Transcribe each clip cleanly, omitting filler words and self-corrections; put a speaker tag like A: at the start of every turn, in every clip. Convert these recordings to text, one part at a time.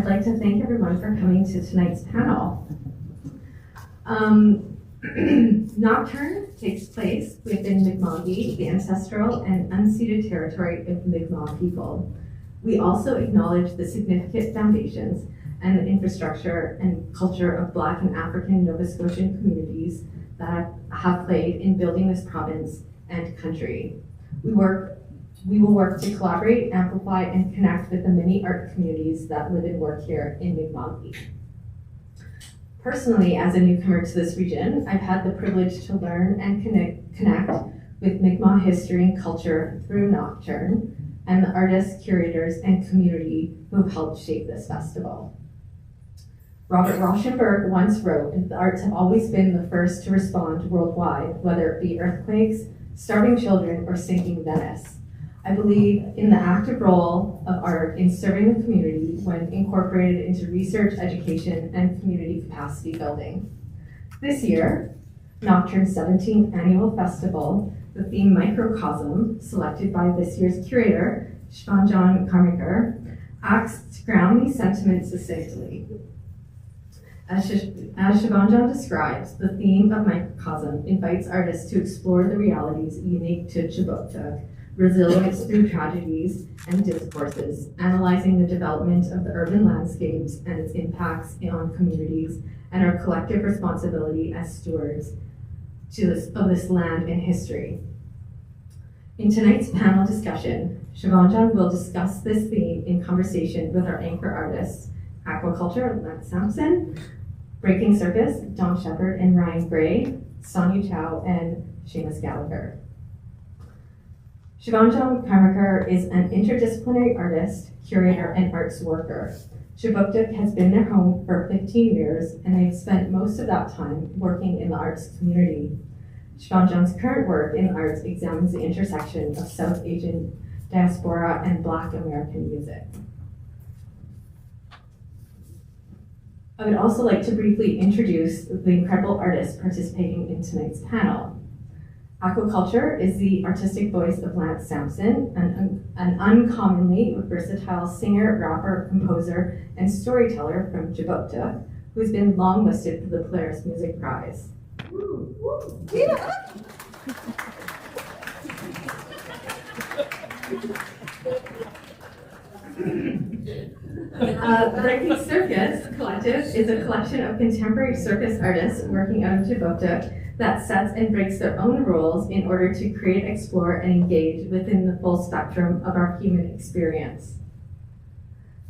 A: I'd like to thank everyone for coming to tonight's panel. Nocturne takes place within Mi'kmaq, the ancestral and unceded territory of Mi'kmaq people. We also acknowledge the significant foundations and the infrastructure and culture of Black and African Nova Scotian communities that have played in building this province and country. We will work to collaborate, amplify, and connect with the many art communities that live and work here in Mi'kmaq. Personally, as a newcomer to this region, I've had the privilege to learn and connect with Mi'kmaq history and culture through Nocturne and the artists, curators, and community who have helped shape this festival. Robert Rauschenberg once wrote, "The arts have always been the first to respond worldwide, whether it be earthquakes, starving children, or sinking Venice." I believe in the active role of art in serving the community when incorporated into research, education, and community capacity building. This year, Nocturne's 17th annual festival, the theme Microcosm, selected by this year's curator, Shuvanjan Karmaker, acts to ground these sentiments succinctly. As Shuvanjan describes, the theme of Microcosm invites artists to explore the realities unique to Chibuktuk, resilience through tragedies and discourses, analyzing the development of the urban landscapes and its impacts on communities and our collective responsibility as stewards of this land and history. In tonight's panel discussion, Shuvanjan will discuss this theme in conversation with our anchor artists, Aquakultre, Sampson, Breaking Circus, Don Shepard and Ryan Gray, Sonia Chow, and Séamus Gallagher. Shuvanjan Karmaker is an interdisciplinary artist, curator, and arts worker. Chibuktuk has been their home for 15 years, and they've spent most of that time working in the arts community. Shuvanjan's current work in arts examines the intersection of South Asian diaspora and Black American music. I would also like to briefly introduce the incredible artists participating in tonight's panel. Aquakultre is the artistic voice of Lance Sampson, an uncommonly versatile singer, rapper, composer, and storyteller from Chibuktuk, who has been long listed for the Polaris Music Prize. Yeah. Breaking Circus Collective is a collection of contemporary circus artists working out of Chibuktuk that sets and breaks their own rules in order to create, explore, and engage within the full spectrum of our human experience.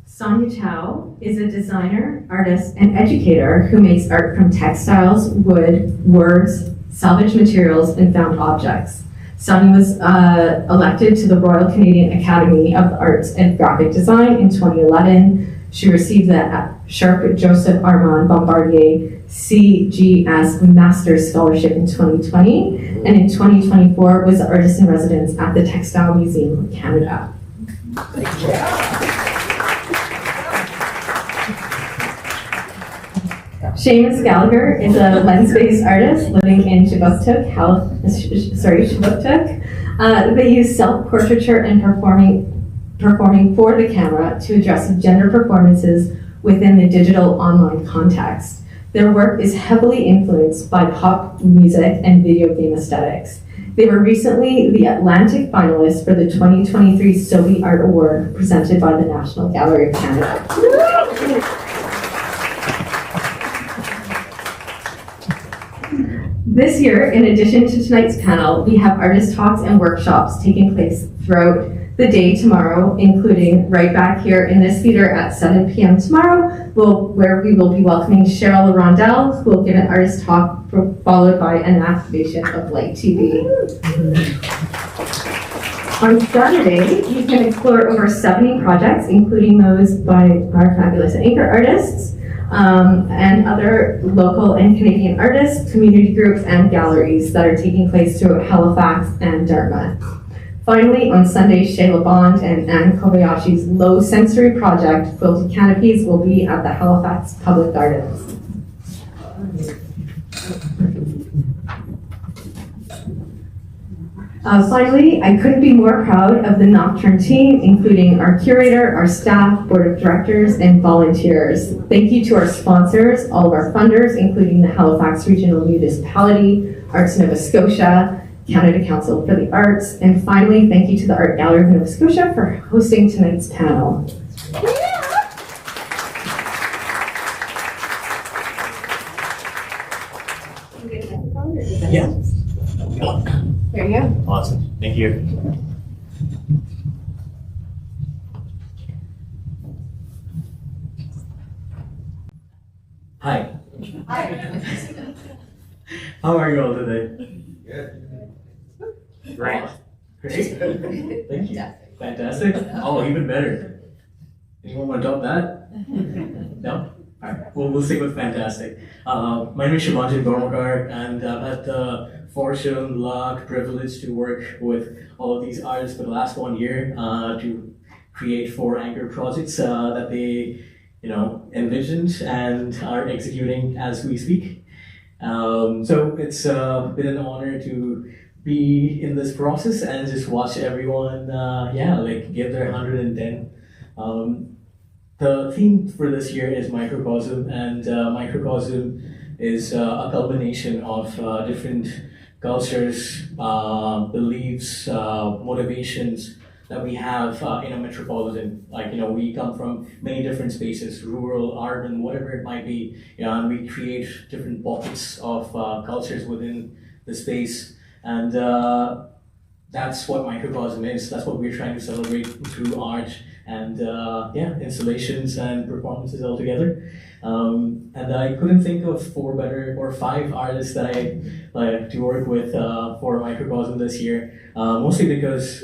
A: Sonia Chow is a designer, artist, and educator who makes art from textiles, wood, words, salvaged materials, and found objects. Sonia was elected to the Royal Canadian Academy of the Arts and Graphic Design in 2011. She received the Sharp Joseph Armand Bombardier CGS Master's Scholarship in 2020, and in 2024 was the Artist in Residence at the Textile Museum of Canada. Séamus Gallagher is a lens-based artist living in Chibuktuk. They use self-portraiture and performing for the camera to address gender performances within the digital online context. Their work is heavily influenced by pop music and video game aesthetics. They were recently the Atlantic finalists for the 2023 Sobe Art Award presented by the National Gallery of Canada. This year, in addition to tonight's panel, we have artist talks and workshops taking place throughout the day tomorrow, including right back here in this theater at 7 p.m. tomorrow, where we will be welcoming Cheryl Rondell, who will give an artist talk followed by an activation of Light TV. On Saturday, you can explore over 70 projects, including those by our fabulous anchor artists, and other local and Canadian artists, community groups, and galleries that are taking place throughout Halifax and Dartmouth. Finally, on Sunday, Shayla Bond and Anne Kobayashi's low sensory project, Quilted Canopies, will be at the Halifax Public Gardens. Finally, I couldn't be more proud of the Nocturne team, including our curator, our staff, board of directors, and volunteers. Thank you to our sponsors, all of our funders, including the Halifax Regional Municipality, Arts Nova Scotia, Canada Council for the Arts, and finally, thank you to the Art Gallery of Nova Scotia for hosting tonight's panel.
B: Yeah.
A: There you go.
B: Awesome. Thank you. Hi.
C: Hi.
B: How are you all today?
C: Good.
B: Great. Great. Thank you. Fantastic. Oh, even better. Anyone want to top that? No? All right. Well, we'll stick with fantastic. My name is Shuvanjan Karmaker, and I've had the fortune, luck, privilege to work with all of these artists for the last 1 year to create 4 anchor projects that they, envisioned and are executing as we speak. So it's been an honor to be in this process and just watch everyone, give their 110. The theme for this year is Microcosm, and Microcosm is a culmination of different cultures, beliefs, motivations that we have in a metropolitan. We come from many different spaces, rural, urban, whatever it might be, and we create different pockets of cultures within the space. And that's what Microcosm is. That's what we're trying to celebrate through art and installations and performances all together. And I couldn't think of 5 artists that I like to work with for Microcosm this year, mostly because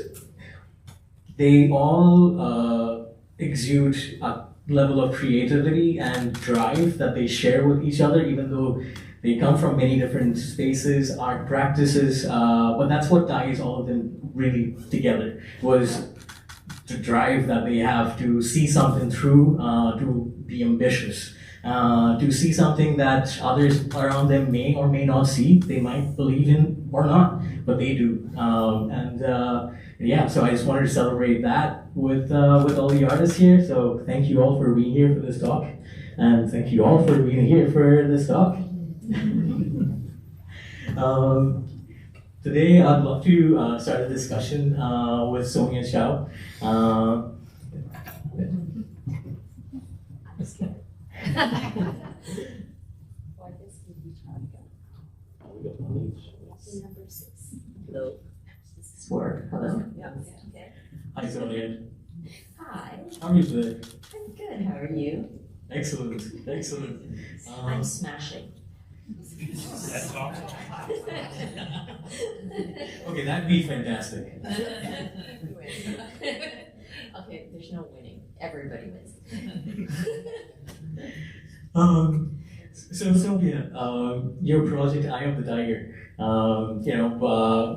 B: they all exude a level of creativity and drive that they share with each other, even though they come from many different spaces, art practices, but that's what ties all of them really together, was the drive that they have to see something through, to be ambitious, to see something that others around them may or may not see, they might believe in or not, but they do. So I just wanted to celebrate that with all the artists here. So thank you all for being here for this talk, and thank you all for being here for this talk. Today I'd love to start a discussion with Sonia and Chow.
D: Number 6. Hello. This is work. Hello. Yeah. Okay.
B: Hi Sonia.
D: Hi.
B: How are you today?
D: I'm good. How are you?
B: Excellent. Excellent.
D: I'm smashing.
B: That's awesome. Okay, that'd be fantastic.
D: Okay, there's no winning. Everybody wins.
B: So Sonia, your project Eye of the Tiger.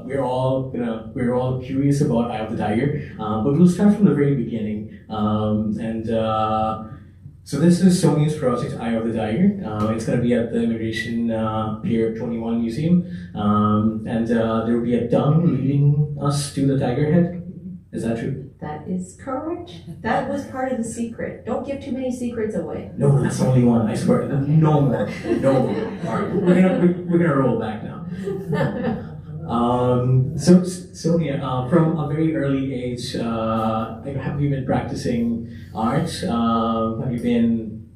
B: We're all curious about Eye of the Tiger, but we'll start from the very beginning. So this is Sonia's project Eye of the Tiger. It's going to be at the Immigration Pier 21 Museum, and there will be a tongue leading us to the tiger head. Is that true?
D: That is correct. That was part of the secret. Don't give too many secrets away.
B: No, that's only one. I swear. No more. No more. All right, we're gonna roll back now. So Sonia, from a very early age, have you been practicing art? Have you been?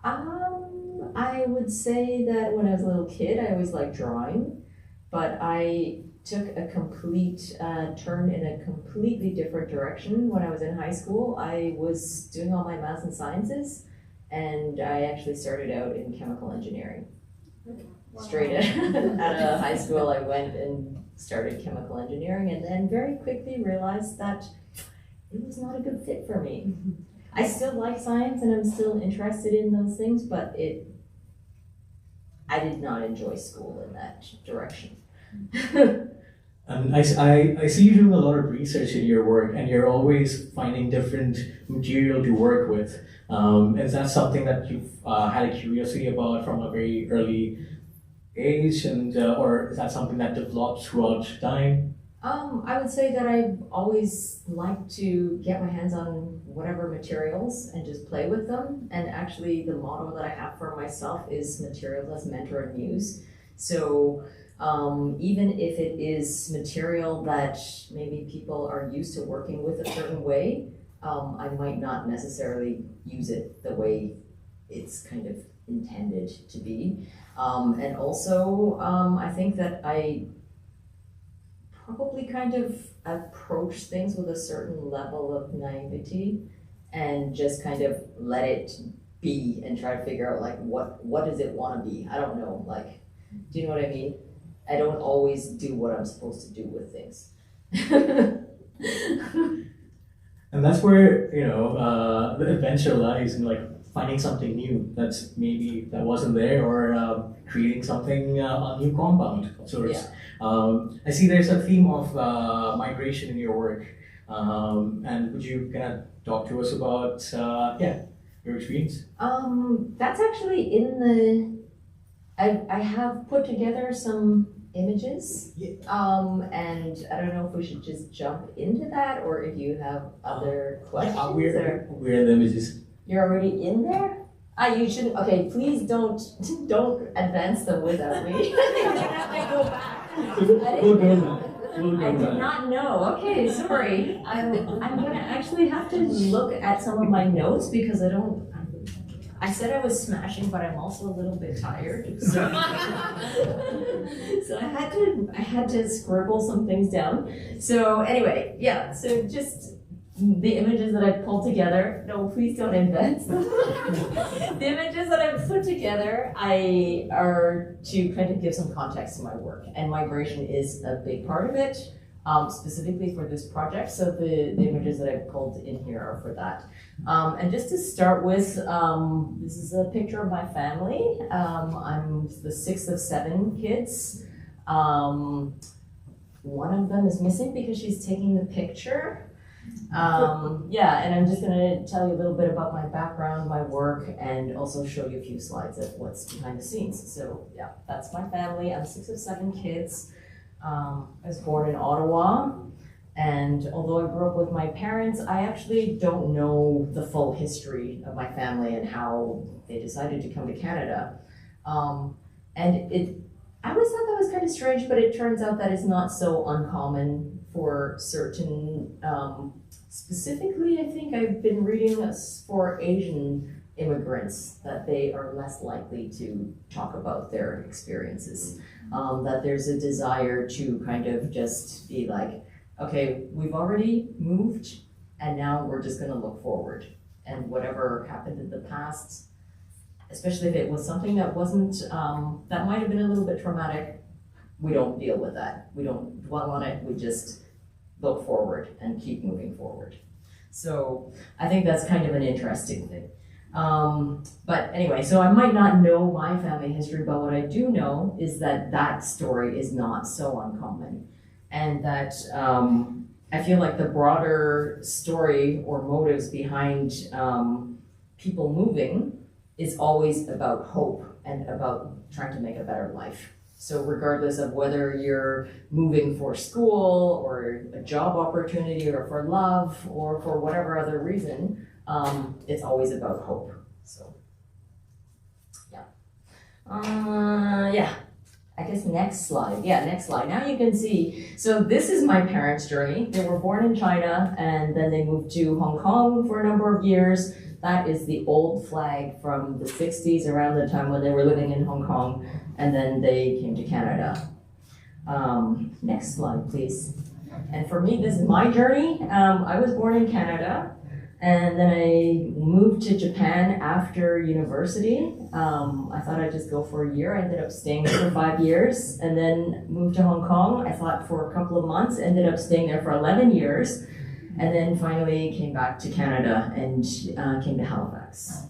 D: I would say that when I was a little kid, I always liked drawing, but I took a complete turn in a completely different direction when I was in high school. I was doing all my math and sciences, and I actually started out in chemical engineering. Straight out of high school, I went and started chemical engineering, and then very quickly realized that it was not a good fit for me. I still like science, and I'm still interested in those things, but I did not enjoy school in that direction.
B: And I see you doing a lot of research in your work, and you're always finding different material to work with. Is that something that you've had a curiosity about from a very early age, and or is that something that develops throughout time?
D: I would say that I've always liked to get my hands on whatever materials and just play with them. And actually the motto that I have for myself is materials as mentor and muse. So even if it is material that maybe people are used to working with a certain way, I might not necessarily use it the way it's kind of intended to be. And also, I think that I probably kind of approach things with a certain level of naivety and just kind of let it be and try to figure out like what does it want to be? I don't know, like, do you know what I mean? I don't always do what I'm supposed to do with things.
B: And that's where, you know, the adventure lies in like finding something new that's maybe that wasn't there, or creating something a new compound of sorts.
D: Yeah.
B: I see there's a theme of migration in your work, and would you kind of talk to us about your experience?
D: That's actually in the. I have put together some images, and I don't know if we should just jump into that or if you have other questions.
B: We're in the images.
D: You're already in there? You shouldn't. Okay, please don't advance them without me. I go back. I did not know. Okay, sorry. I'm gonna actually have to look at some of my notes because I said I was smashing, but I'm also a little bit tired. So, so I had to scribble some things down. So anyway, yeah. So just the images that I pulled together. No, please don't invent them. The images that I've put together, are to kind of give some context to my work, and migration is a big part of it, specifically for this project. So the images that I've pulled in here are for that. And just to start with, this is a picture of my family. I'm the sixth of 7 kids. One of them is missing because she's taking the picture. And I'm just gonna tell you a little bit about my background, my work, and also show you a few slides of what's behind the scenes. So yeah, that's my family. I'm 6 of 7 kids. I was born in Ottawa, and although I grew up with my parents, I actually don't know the full history of my family and how they decided to come to Canada. I always thought that was kind of strange, but it turns out that it's not so uncommon for certain, specifically, I think I've been reading this for Asian immigrants, that they are less likely to talk about their experiences. That there's a desire to kind of just be like, okay, we've already moved, and now we're just gonna look forward. And whatever happened in the past, especially if it was something that wasn't, that might have been a little bit traumatic, we don't deal with that. We don't dwell on it, we just look forward and keep moving forward. So I think that's kind of an interesting thing. But anyway, so I might not know my family history, but what I do know is that that story is not so uncommon. And that I feel like the broader story or motives behind people moving is always about hope and about trying to make a better life. So regardless of whether you're moving for school or a job opportunity or for love or for whatever other reason, it's always about hope. So, yeah. I guess next slide. Yeah, next slide. Now you can see, so this is my parents' journey. They were born in China and then they moved to Hong Kong for a number of years. That is the old flag from the 60s, around the time when they were living in Hong Kong, and then they came to Canada. Next slide, please. And for me, this is my journey. I was born in Canada, and then I moved to Japan after university. I thought I'd just go for a year. I ended up staying there for 5 years, and then moved to Hong Kong. I thought for a couple of months, ended up staying there for 11 years. And then finally came back to Canada and came to Halifax.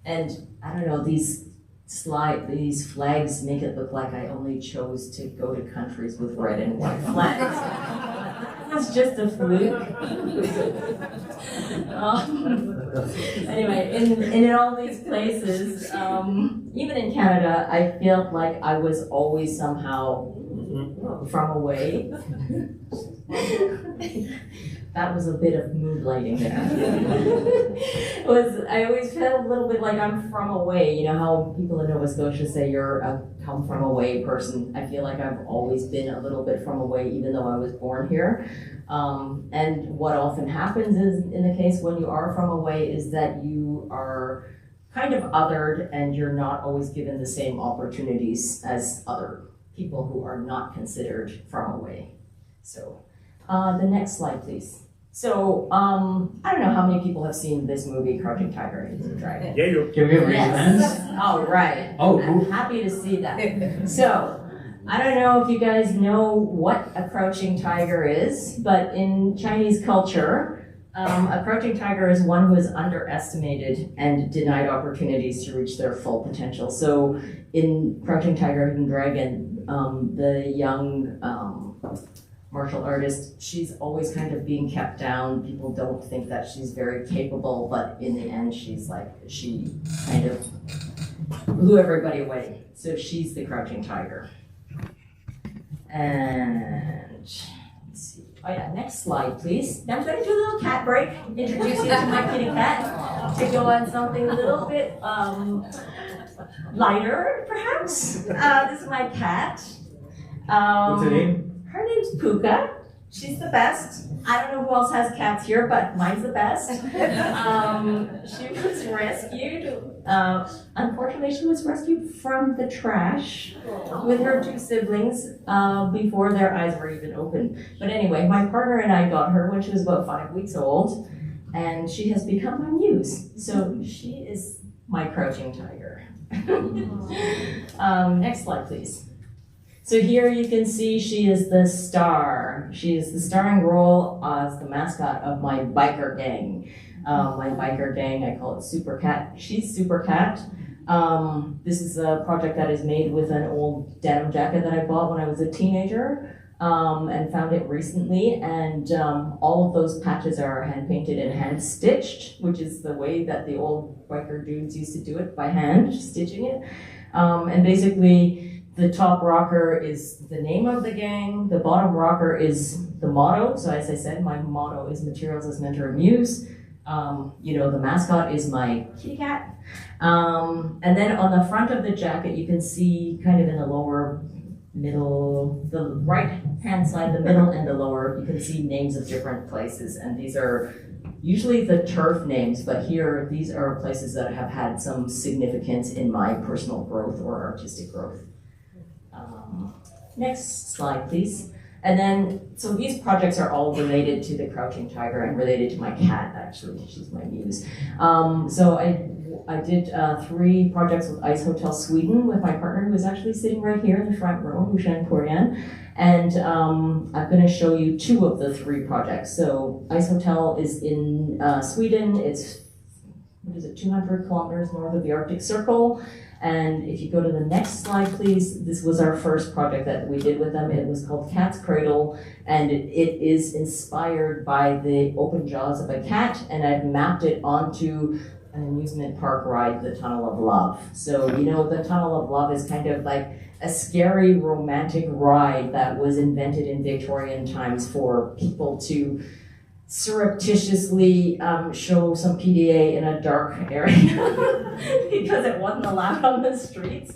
D: And I don't know, these flags make it look like I only chose to go to countries with red and white flags. That's just a fluke. Anyway, in all these places, even in Canada, I felt like I was always somehow from away. That was a bit of mood lighting there. I always felt a little bit like I'm from away. You know how people in Nova Scotia say you're a come from away person. I feel like I've always been a little bit from away, even though I was born here. And what often happens is, in the case when you are from away, is that you are kind of othered and you're not always given the same opportunities as other people who are not considered from away. So the next slide, please. So I don't know how many people have seen this movie, Crouching Tiger, Hidden Dragon.
B: Yeah, you can we have
D: Yes. All right.
B: Oh,
D: I'm happy to see that. So I don't know if you guys know what a crouching tiger is, but in Chinese culture, a crouching tiger is one who is underestimated and denied opportunities to reach their full potential. So in Crouching Tiger, Hidden Dragon, the young martial artist, she's always kind of being kept down. People don't think that she's very capable, but in the end, she kind of blew everybody away. So she's the crouching tiger. And let's see. Oh yeah, next slide, please. Now I'm going to do a little cat break. Introduce you to my kitty cat to go on something a little bit lighter, perhaps. This is my cat.
B: What's her name?
D: Her name's Puka. She's the best. I don't know who else has cats here, but mine's the best. She was rescued. Unfortunately, she was rescued from the trash with her two siblings before their eyes were even open. But anyway, my partner and I got her when she was about 5 weeks old, and she has become my muse. So she is my crouching tiger. Next slide, please. So here you can see she is the star. She is the starring role as the mascot of my biker gang. My biker gang, I call it Super Cat. She's Super Cat. This is a project that is made with an old denim jacket that I bought when I was a teenager and found it recently. And all of those patches are hand painted and hand stitched, which is the way that the old biker dudes used to do it, by hand, stitching it. And basically, the top rocker is the name of the gang. The bottom rocker is the motto. So as I said, my motto is Materials as Mentor and Muse. You know, the mascot is my kitty cat. And then on the front of the jacket, you can see kind of in the lower middle, the right-hand side, the middle and the lower, you can see names of different places. And these are usually the turf names, but here, these are places that have had some significance in my personal growth or artistic growth. Next slide, please. And then, so these projects are all related to the crouching tiger and related to my cat, actually. She's my muse. So I did 3 projects with Ice Hotel Sweden with my partner, who is actually sitting right here in the front row, Hushan Koryan. And I'm going to show you 2 of the 3 projects. So Ice Hotel is in Sweden. It's, 200 kilometers north of the Arctic Circle. And if you go to the next slide, please, this was our first project that we did with them. It was called Cat's Cradle, and it is inspired by the open jaws of a cat, and I've mapped it onto an amusement park ride, the Tunnel of Love. So, you know, the Tunnel of Love is kind of like a scary romantic ride that was invented in Victorian times for people to surreptitiously show some PDA in a dark area because it wasn't allowed on the streets.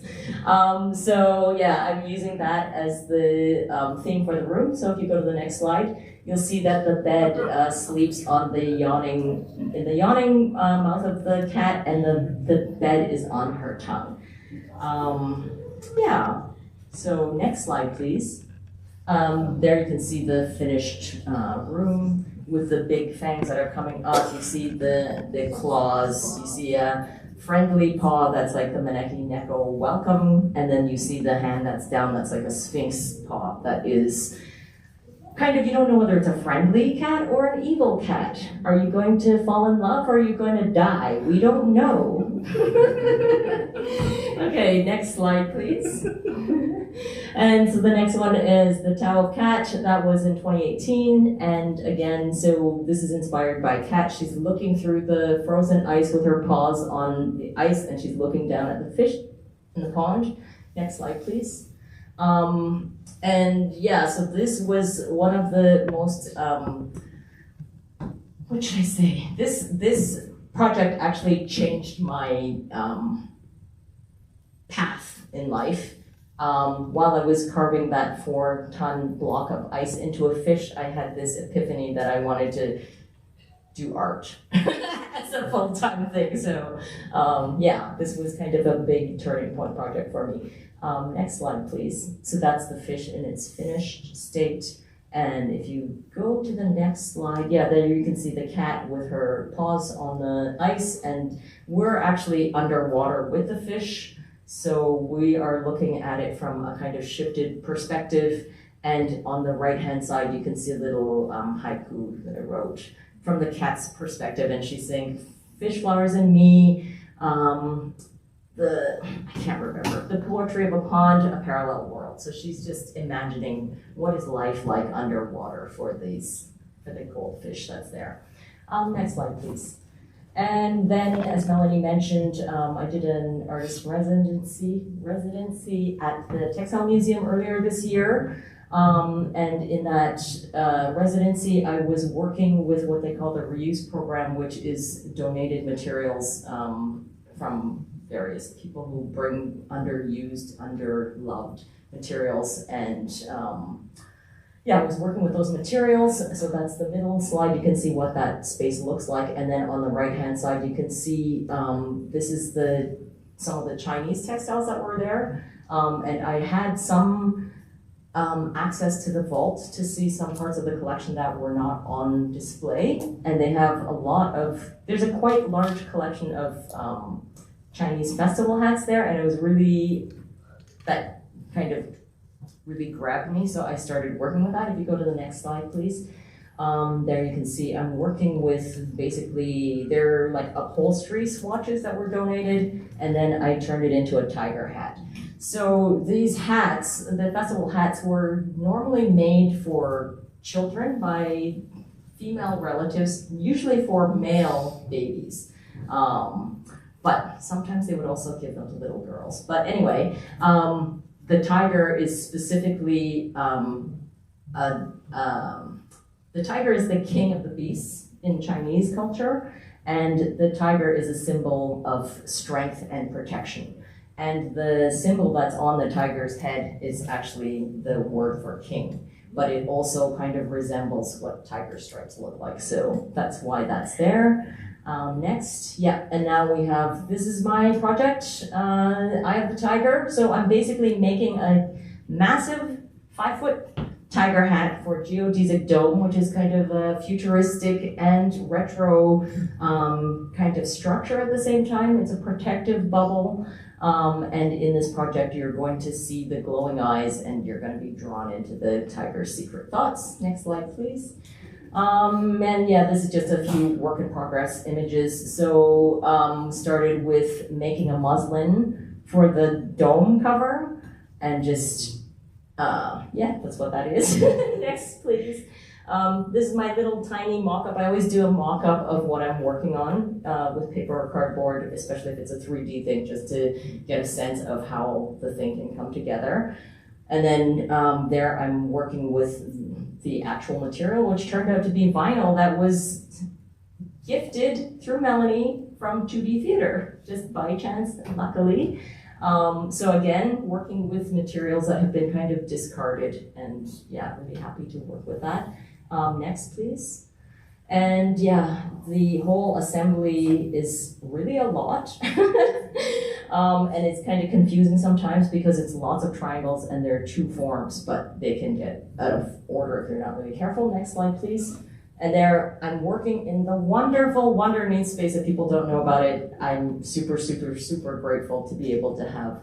D: So yeah, I'm using that as the theme for the room. So if you go to the next slide, you'll see that the bed sleeps on the yawning mouth of the cat, and the bed is on her tongue. Yeah, so next slide, please. There you can see the finished room with the big fangs that are coming up. You see the claws, you see a friendly paw that's like the Maneki Neko welcome, and then you see the hand that's down that's like a sphinx paw that is kind of, you don't know whether it's a friendly cat or an evil cat. Are you going to fall in love or are you going to die? We don't know. Okay, next slide, please. And so the next one is the Tao of Cat. That was in 2018. And again, so this is inspired by Cat. She's looking through the frozen ice with her paws on the ice, and she's looking down at the fish in the pond. Next slide, please. And yeah, so this was one of the most, what should I say? This project actually changed my path in life. While I was carving that 4-ton block of ice into a fish, I had this epiphany that I wanted to do art as a full-time thing. So yeah, this was kind of a big turning point project for me. Next slide, please. So that's the fish in its finished state. And if you go to the next slide, yeah, there you can see the cat with her paws on the ice, and we're actually underwater with the fish. So we are looking at it from a kind of shifted perspective. And on the right-hand side, you can see a little haiku that I wrote from the cat's perspective. And she's saying, fish, flowers, and me. I can't remember, the poetry of a pond, a parallel world. So she's just imagining what is life like underwater for the goldfish that's there. Next slide, please. And then, as Melanie mentioned, I did an artist residency at the Textile Museum earlier this year. And in that residency, I was working with what they call the reuse program, which is donated materials from various people who bring underused, underloved materials. And yeah, I was working with those materials. So that's the middle slide. You can see what that space looks like. And then on the right-hand side, you can see this is some of the Chinese textiles that were there. And I had some access to the vault to see some parts of the collection that were not on display. And they have there's a quite large collection of Chinese festival hats there, and it was that kind of really grabbed me, so I started working with that. If you go to the next slide, please. There you can see I'm working with basically, they're like upholstery swatches that were donated, and then I turned it into a tiger hat. So these hats, the festival hats, were normally made for children by female relatives, usually for male babies. But sometimes they would also give them to little girls. But anyway, the tiger is specifically, the tiger is the king of the beasts in Chinese culture, and the tiger is a symbol of strength and protection. And the symbol that's on the tiger's head is actually the word for king, but it also kind of resembles what tiger stripes look like. So that's why that's there. Next, yeah, and now we have, this is my project, Eye of the Tiger. So I'm basically making a massive 5-foot tiger hat for geodesic dome, which is kind of a futuristic and retro kind of structure at the same time. It's a protective bubble. And in this project, you're going to see the glowing eyes and you're going to be drawn into the tiger's secret thoughts. Next slide, please. And yeah, this is just a few work in progress images. So started with making a muslin for the dome cover and just, yeah, that's what that is. Next, please. This is my little tiny mock-up. I always do a mock-up of what I'm working on with paper or cardboard, especially if it's a 3D thing, just to get a sense of how the thing can come together. And then there I'm working with the actual material, which turned out to be vinyl that was gifted through Melanie from 2D Theater, just by chance, luckily. So again, working with materials that have been kind of discarded, and yeah, really happy to work with that. Next, please. And yeah, the whole assembly is really a lot. And it's kind of confusing sometimes because it's lots of triangles and there are 2 forms, but they can get out of order if you're not really careful. Next slide, please. And there, I'm working in the wonderful Wonder Means space. If people don't know about it, I'm super, super, super grateful to be able to have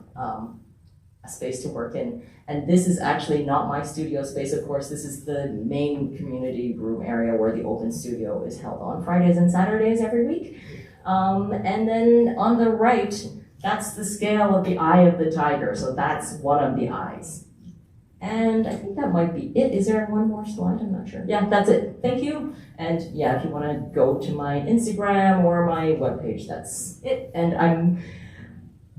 D: a space to work in. And this is actually not my studio space, of course. This is the main community room area where the open studio is held on Fridays and Saturdays every week. And then on the right, that's the scale of the eye of the tiger. So that's one of the eyes. And I think that might be it. Is there one more slide? I'm not sure. Yeah, that's it. Thank you. And yeah, if you want to go to my Instagram or my webpage, that's it. And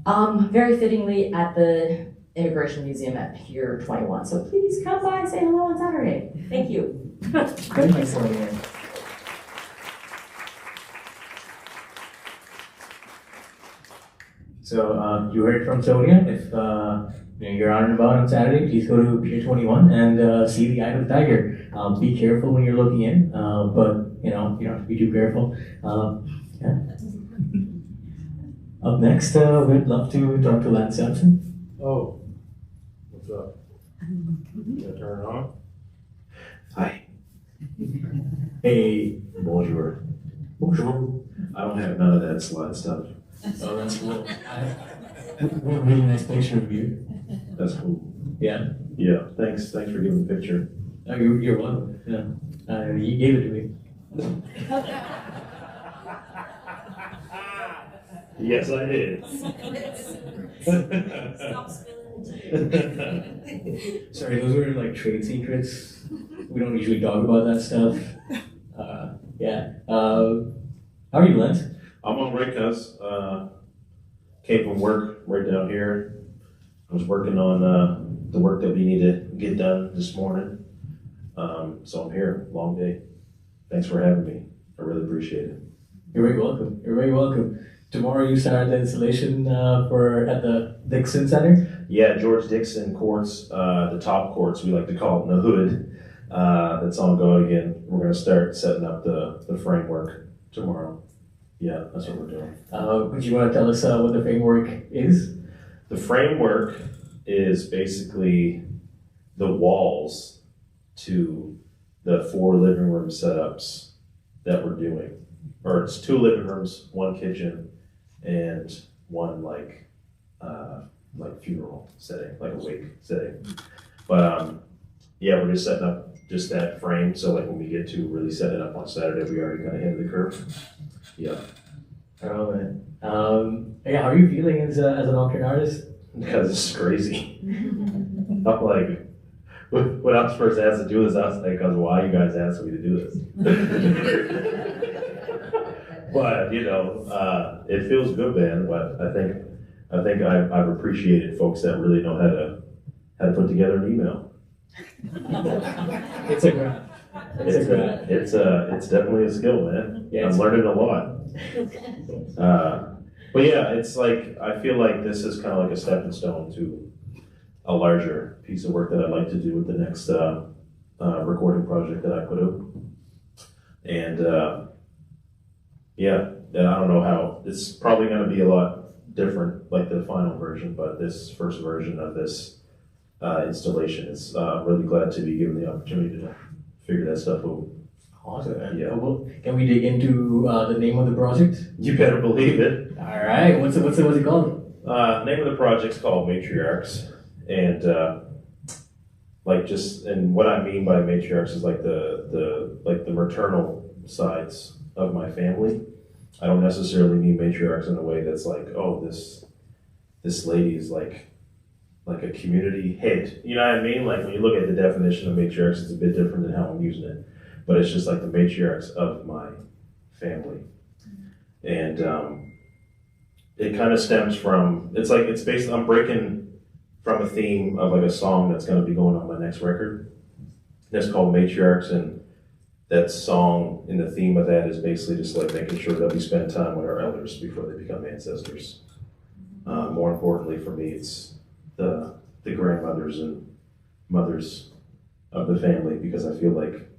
D: I'm very fittingly at the Immigration Museum at Pier 21. So please come by and say hello on Saturday. Thank you.
B: Thank you, Sonia. So you heard from Sonia. If you're out and about on Saturday, please go to Pier 21 and see the Eye of the Tiger. Be careful when you're looking in, but you don't have to be too careful. Yeah. Up next, we'd love to talk to Lance Sampson.
E: Oh, what's up? You gonna turn it on? Hi.
B: Hey.
E: Bonjour. Bonjour. I don't have none of that slide stuff.
B: Oh, that's cool. Really nice picture of you.
E: That's cool.
B: Yeah.
E: Yeah, thanks for giving the picture.
B: Oh, you're welcome. Yeah. You gave it to me.
E: Yes, I did.
C: Stop spilling the tea.
B: Sorry, those were like trade secrets. We don't usually talk about that stuff. Yeah. How are you, Lance?
E: I'm on break, cuz. Came from work right down here. I was working on the work that we need to get done this morning. So I'm here, long day. Thanks for having me. I really appreciate it.
B: You're very welcome. You're very welcome. Tomorrow you start the installation at the Dixon Center.
E: Yeah, George Dixon courts, the top courts, we like to call it in the hood. That's on go again. We're gonna start setting up the framework tomorrow. Yeah, that's what we're doing.
B: Would you want to tell us what the framework is?
E: The framework is basically the walls to the 4 living room setups that we're doing. Or it's 2 living rooms, 1 kitchen, and 1 like funeral setting, like a wake setting. But yeah, we're just setting up just that frame. So like when we get to really set it up on Saturday, we already kind of hit the curve. Yeah.
B: Oh man. Yeah, how are you feeling as a Nocturne artist?
E: Because this is crazy. I'm like, when I was first asked to do this, I was like, why you guys asked me to do this? But it feels good, man. But I think I've appreciated folks that really know how to put together an email.
B: It's a graph.
E: It's definitely a skill, man.
B: Yeah,
E: I'm learning a lot. But yeah, it's like I feel like this is kind of like a stepping stone to a larger piece of work that I'd like to do with the next recording project that I put out. And yeah, I don't know how it's probably going to be a lot different, like the final version. But this first version of this installation is really glad to be given the opportunity to figure that stuff out.
B: Awesome.
E: Yeah.
B: Well, can we dig into the name of the project?
E: You better believe it.
B: All right. What's it called?
E: Name of the project's called Matriarchs, and and what I mean by matriarchs is like the maternal sides of my family. I don't necessarily mean matriarchs in a way that's like, oh, this lady is like a community head. You know what I mean? Like when you look at the definition of matriarchs, it's a bit different than how I'm using it. But it's just like the matriarchs of my family. And it kind of stems from, it's based, I'm breaking from a theme of like a song that's going to be going on my next record. That's called Matriarchs, and that song in the theme of that is basically just like making sure that we spend time with our elders before they become ancestors. More importantly for me, it's the grandmothers and mothers of the family, because I feel like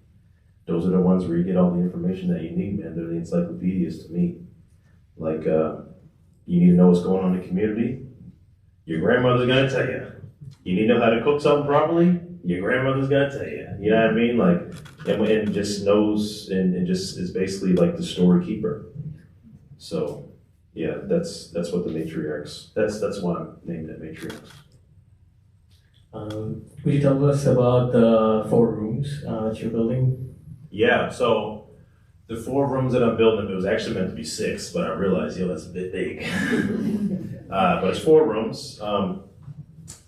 E: those are the ones where you get all the information that you need, man. They're the encyclopedias to me. Like, you need to know what's going on in the community, your grandmother's gonna tell you. You need to know how to cook something properly, your grandmother's gonna tell you. You know what I mean? Like, and just knows, and just is basically like the story keeper. So, yeah, that's what the matriarchs, that's why I'm named it Matriarchs.
B: Would you tell us about the 4 rooms that you're building?
E: Yeah, so the 4 rooms that I'm building, it was actually meant to be 6, but I realized, that's a bit big. But it's 4 rooms, 2 of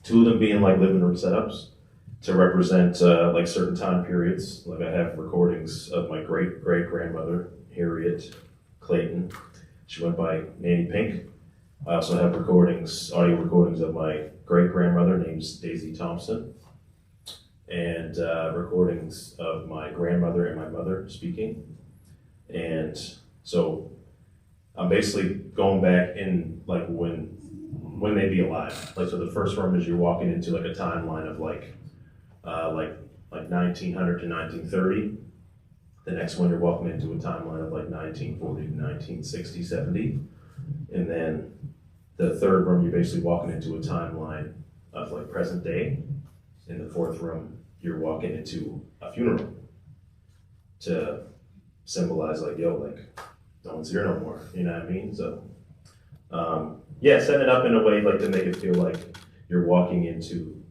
E: them being like living room setups to represent like certain time periods. Like I have recordings of my great-great-grandmother, Harriet Clayton. She went by Nanny Pink. I also have audio recordings of my great-grandmother named Daisy Thompson, and recordings of my grandmother and my mother speaking. And so I'm basically going back in like when they'd be alive. Like, so the first room is you're walking into like a timeline of like 1900 to 1930. The next one you're walking into a timeline of like 1940 to 1960, 70. And then the third room you're basically walking into a timeline of like present day. In the fourth room you're walking into a funeral to symbolize like, yo, like no one's here no more, you know what I mean? So yeah, set it up in a way like to make it feel like you're walking into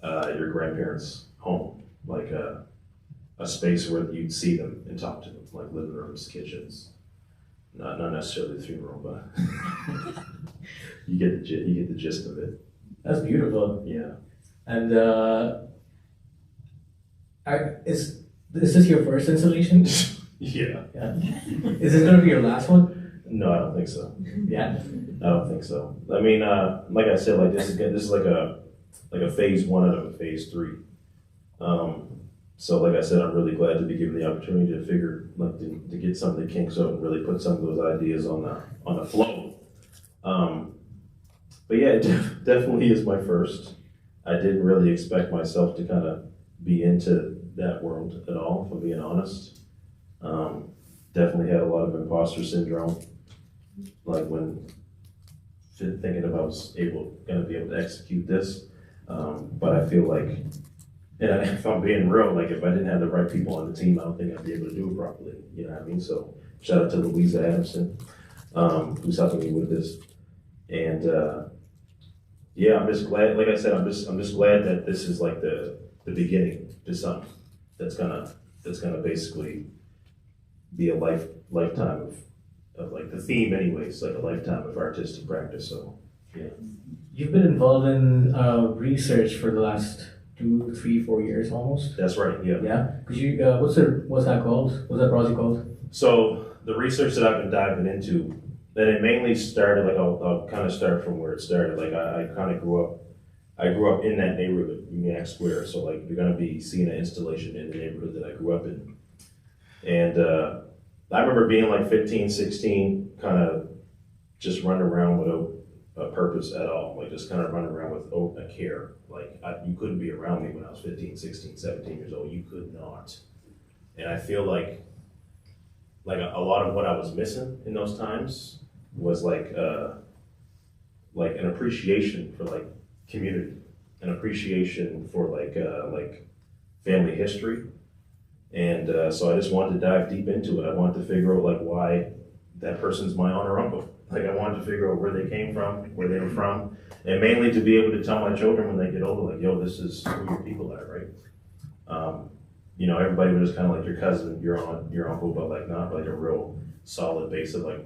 E: your grandparents' home, like a space where you'd see them and talk to them, like living rooms, kitchens. Not necessarily the funeral, but you get the gist of it.
B: That's beautiful.
E: Yeah.
B: And is this your first installation?
E: Yeah.
B: Yeah. Is this gonna be your last one?
E: No, I don't think so.
B: Yeah.
E: I don't think so. I mean, like I said, like this is like a phase one out of a phase three. So like I said, I'm really glad to be given the opportunity to to get some of the kinks out and really put some of those ideas on the flow. But yeah, it definitely is my first. I didn't really expect myself to kind of be into that world at all, if I'm being honest. Definitely had a lot of imposter syndrome, like when thinking if I was gonna be able to execute this. But I feel like, and if I'm being real, like if I didn't have the right people on the team, I don't think I'd be able to do it properly. You know what I mean? So shout out to Louisa Adamson, who's helping me with this. And yeah, I'm just glad. Like I said, I'm just glad that this is like the beginning to something that's gonna basically be a lifetime of like the theme, anyways, like a lifetime of artistic practice. So yeah.
B: You've been involved in research for the last 2, 3, 4 years almost.
E: That's right. Yeah.
B: Yeah. Could you? What's that called? What's that project called?
E: So the research that I've been diving into, then it mainly started. Like I'll kind of start from where it started. Like I kind of grew up. I grew up in that neighborhood, Uniac Square. So like you're gonna be seeing an installation in the neighborhood that I grew up in, and I remember being like 15, 16, kind of just running around without a purpose at all. Like just kind of running around without a care. Like you couldn't be around me when I was 15, 16, 17 years old. You could not. And I feel like a lot of what I was missing in those times was like an appreciation for like community, an appreciation for like family history. And so I just wanted to dive deep into it. I wanted to figure out like why that person's my aunt or uncle. Like I wanted to figure out where they came from, where they were from, and mainly to be able to tell my children when they get older, like, yo, this is who your people are, right? You know, everybody was kind of like your cousin, your aunt, your uncle, but like not like a real solid base of like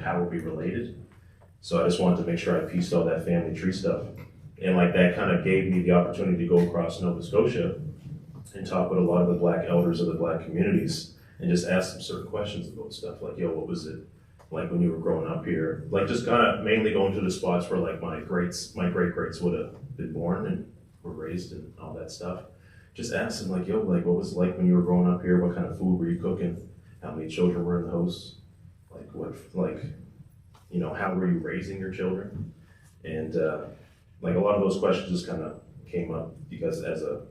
E: how are we related? So I just wanted to make sure I pieced all that family tree stuff. And like that kind of gave me the opportunity to go across Nova Scotia and talk with a lot of the Black elders of the Black communities and just ask them certain questions about stuff like, yo, what was it like when you were growing up here? Like just kind of mainly going to the spots where like my great-greats would have been born and were raised and all that stuff. Just ask them like, yo, like what was it like when you were growing up here? What kind of food were you cooking? How many children were in the house? Like what, like, you know, how were you raising your children? And like a lot of those questions just kind of came up because as a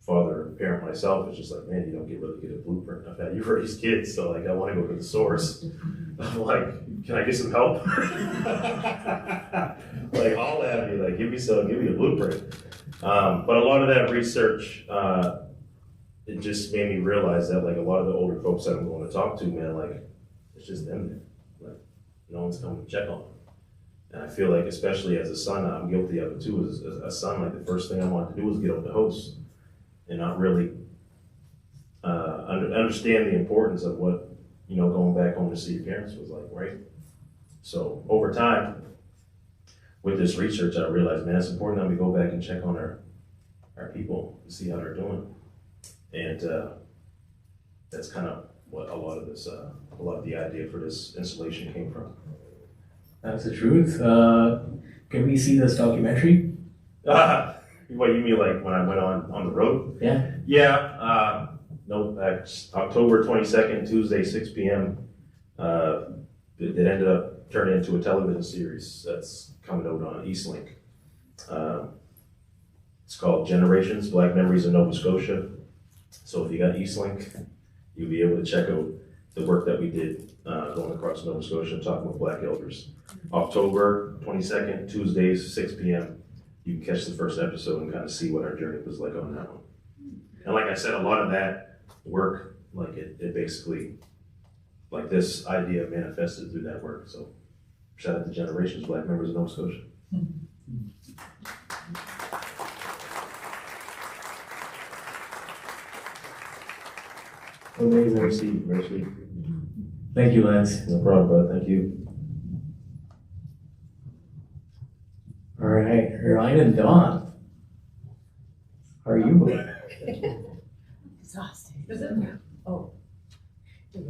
E: father and parent myself, it's just like, man, you don't really get a blueprint of how you raise kids. So like, I want to go to the source. I'm like, can I get some help? Like, all at me, like, give me a blueprint. But a lot of that research, it just made me realize that like a lot of the older folks that I'm going to talk to, man, like, it's just them. Like, no one's coming to check on them. And I feel like, especially as a son, I'm guilty of it too. As a son, like the first thing I wanted to do was get out the house and not really understand the importance of what, you know, going back home to see your parents was like, right? So over time, with this research, I realized, man, it's important that we go back and check on our people and see how they're doing. And that's kind of what a lot of the idea for this installation came from.
B: That's the truth. Can we see this documentary?
E: What you mean, like when I went on the road?
B: Yeah.
E: Yeah. No, that's October 22nd, Tuesday, 6 p.m. It ended up turning into a television series that's coming out on Eastlink. It's called Generations: Black Memories in Nova Scotia. So if you got Eastlink, you'll be able to check out the work that we did going across Nova Scotia and talking with Black elders. October 22nd, Tuesdays, 6 p.m. You can catch the first episode and kind of see what our journey was like on that one. And like I said, a lot of that work, like it basically, like this idea manifested through that work. So shout out to Generations, Black Members of Nova Scotia.
B: Amazing.
E: Mercy.
B: Thank you, Lance.
E: No problem, bud. Thank you.
B: All right, Ryan and Dawn. How are you?
F: Exhausted.
B: Oh.
F: No,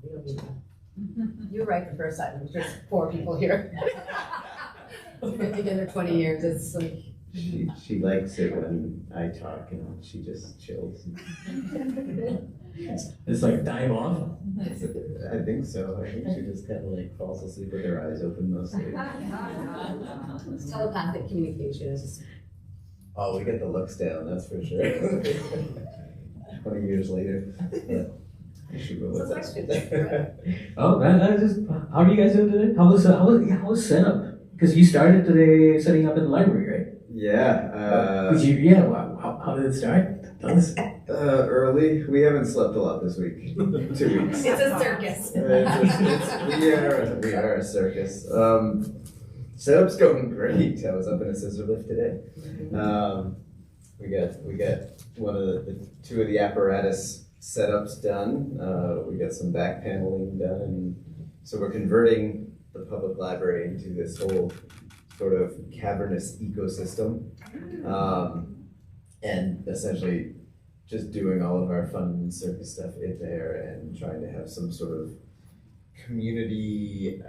F: we don't need that. You're right the first time, there's just 4 people here. We've been together 20 years, it's like.
G: She likes it when I talk and she just chills.
B: It's like time off.
G: I think so. I think she just kind of like falls asleep with her eyes open mostly.
F: It's telepathic communication is.
G: Oh, we get the looks down, that's for sure. 20 years later. She was
B: Oh man, how are you guys doing today? How was setup? Because you started today setting up in the library, right?
G: Yeah.
B: How did it start? Tell us.
G: Early. We haven't slept a lot this week. 2 weeks.
F: It's a circus.
G: We are a circus. Setup's going great. I was up in a scissor lift today. We got one of the 2 of the apparatus setups done. We got some back paneling done, and so we're converting the public library into this whole sort of cavernous ecosystem, and essentially just doing all of our fun circus stuff in there and trying to have some sort of community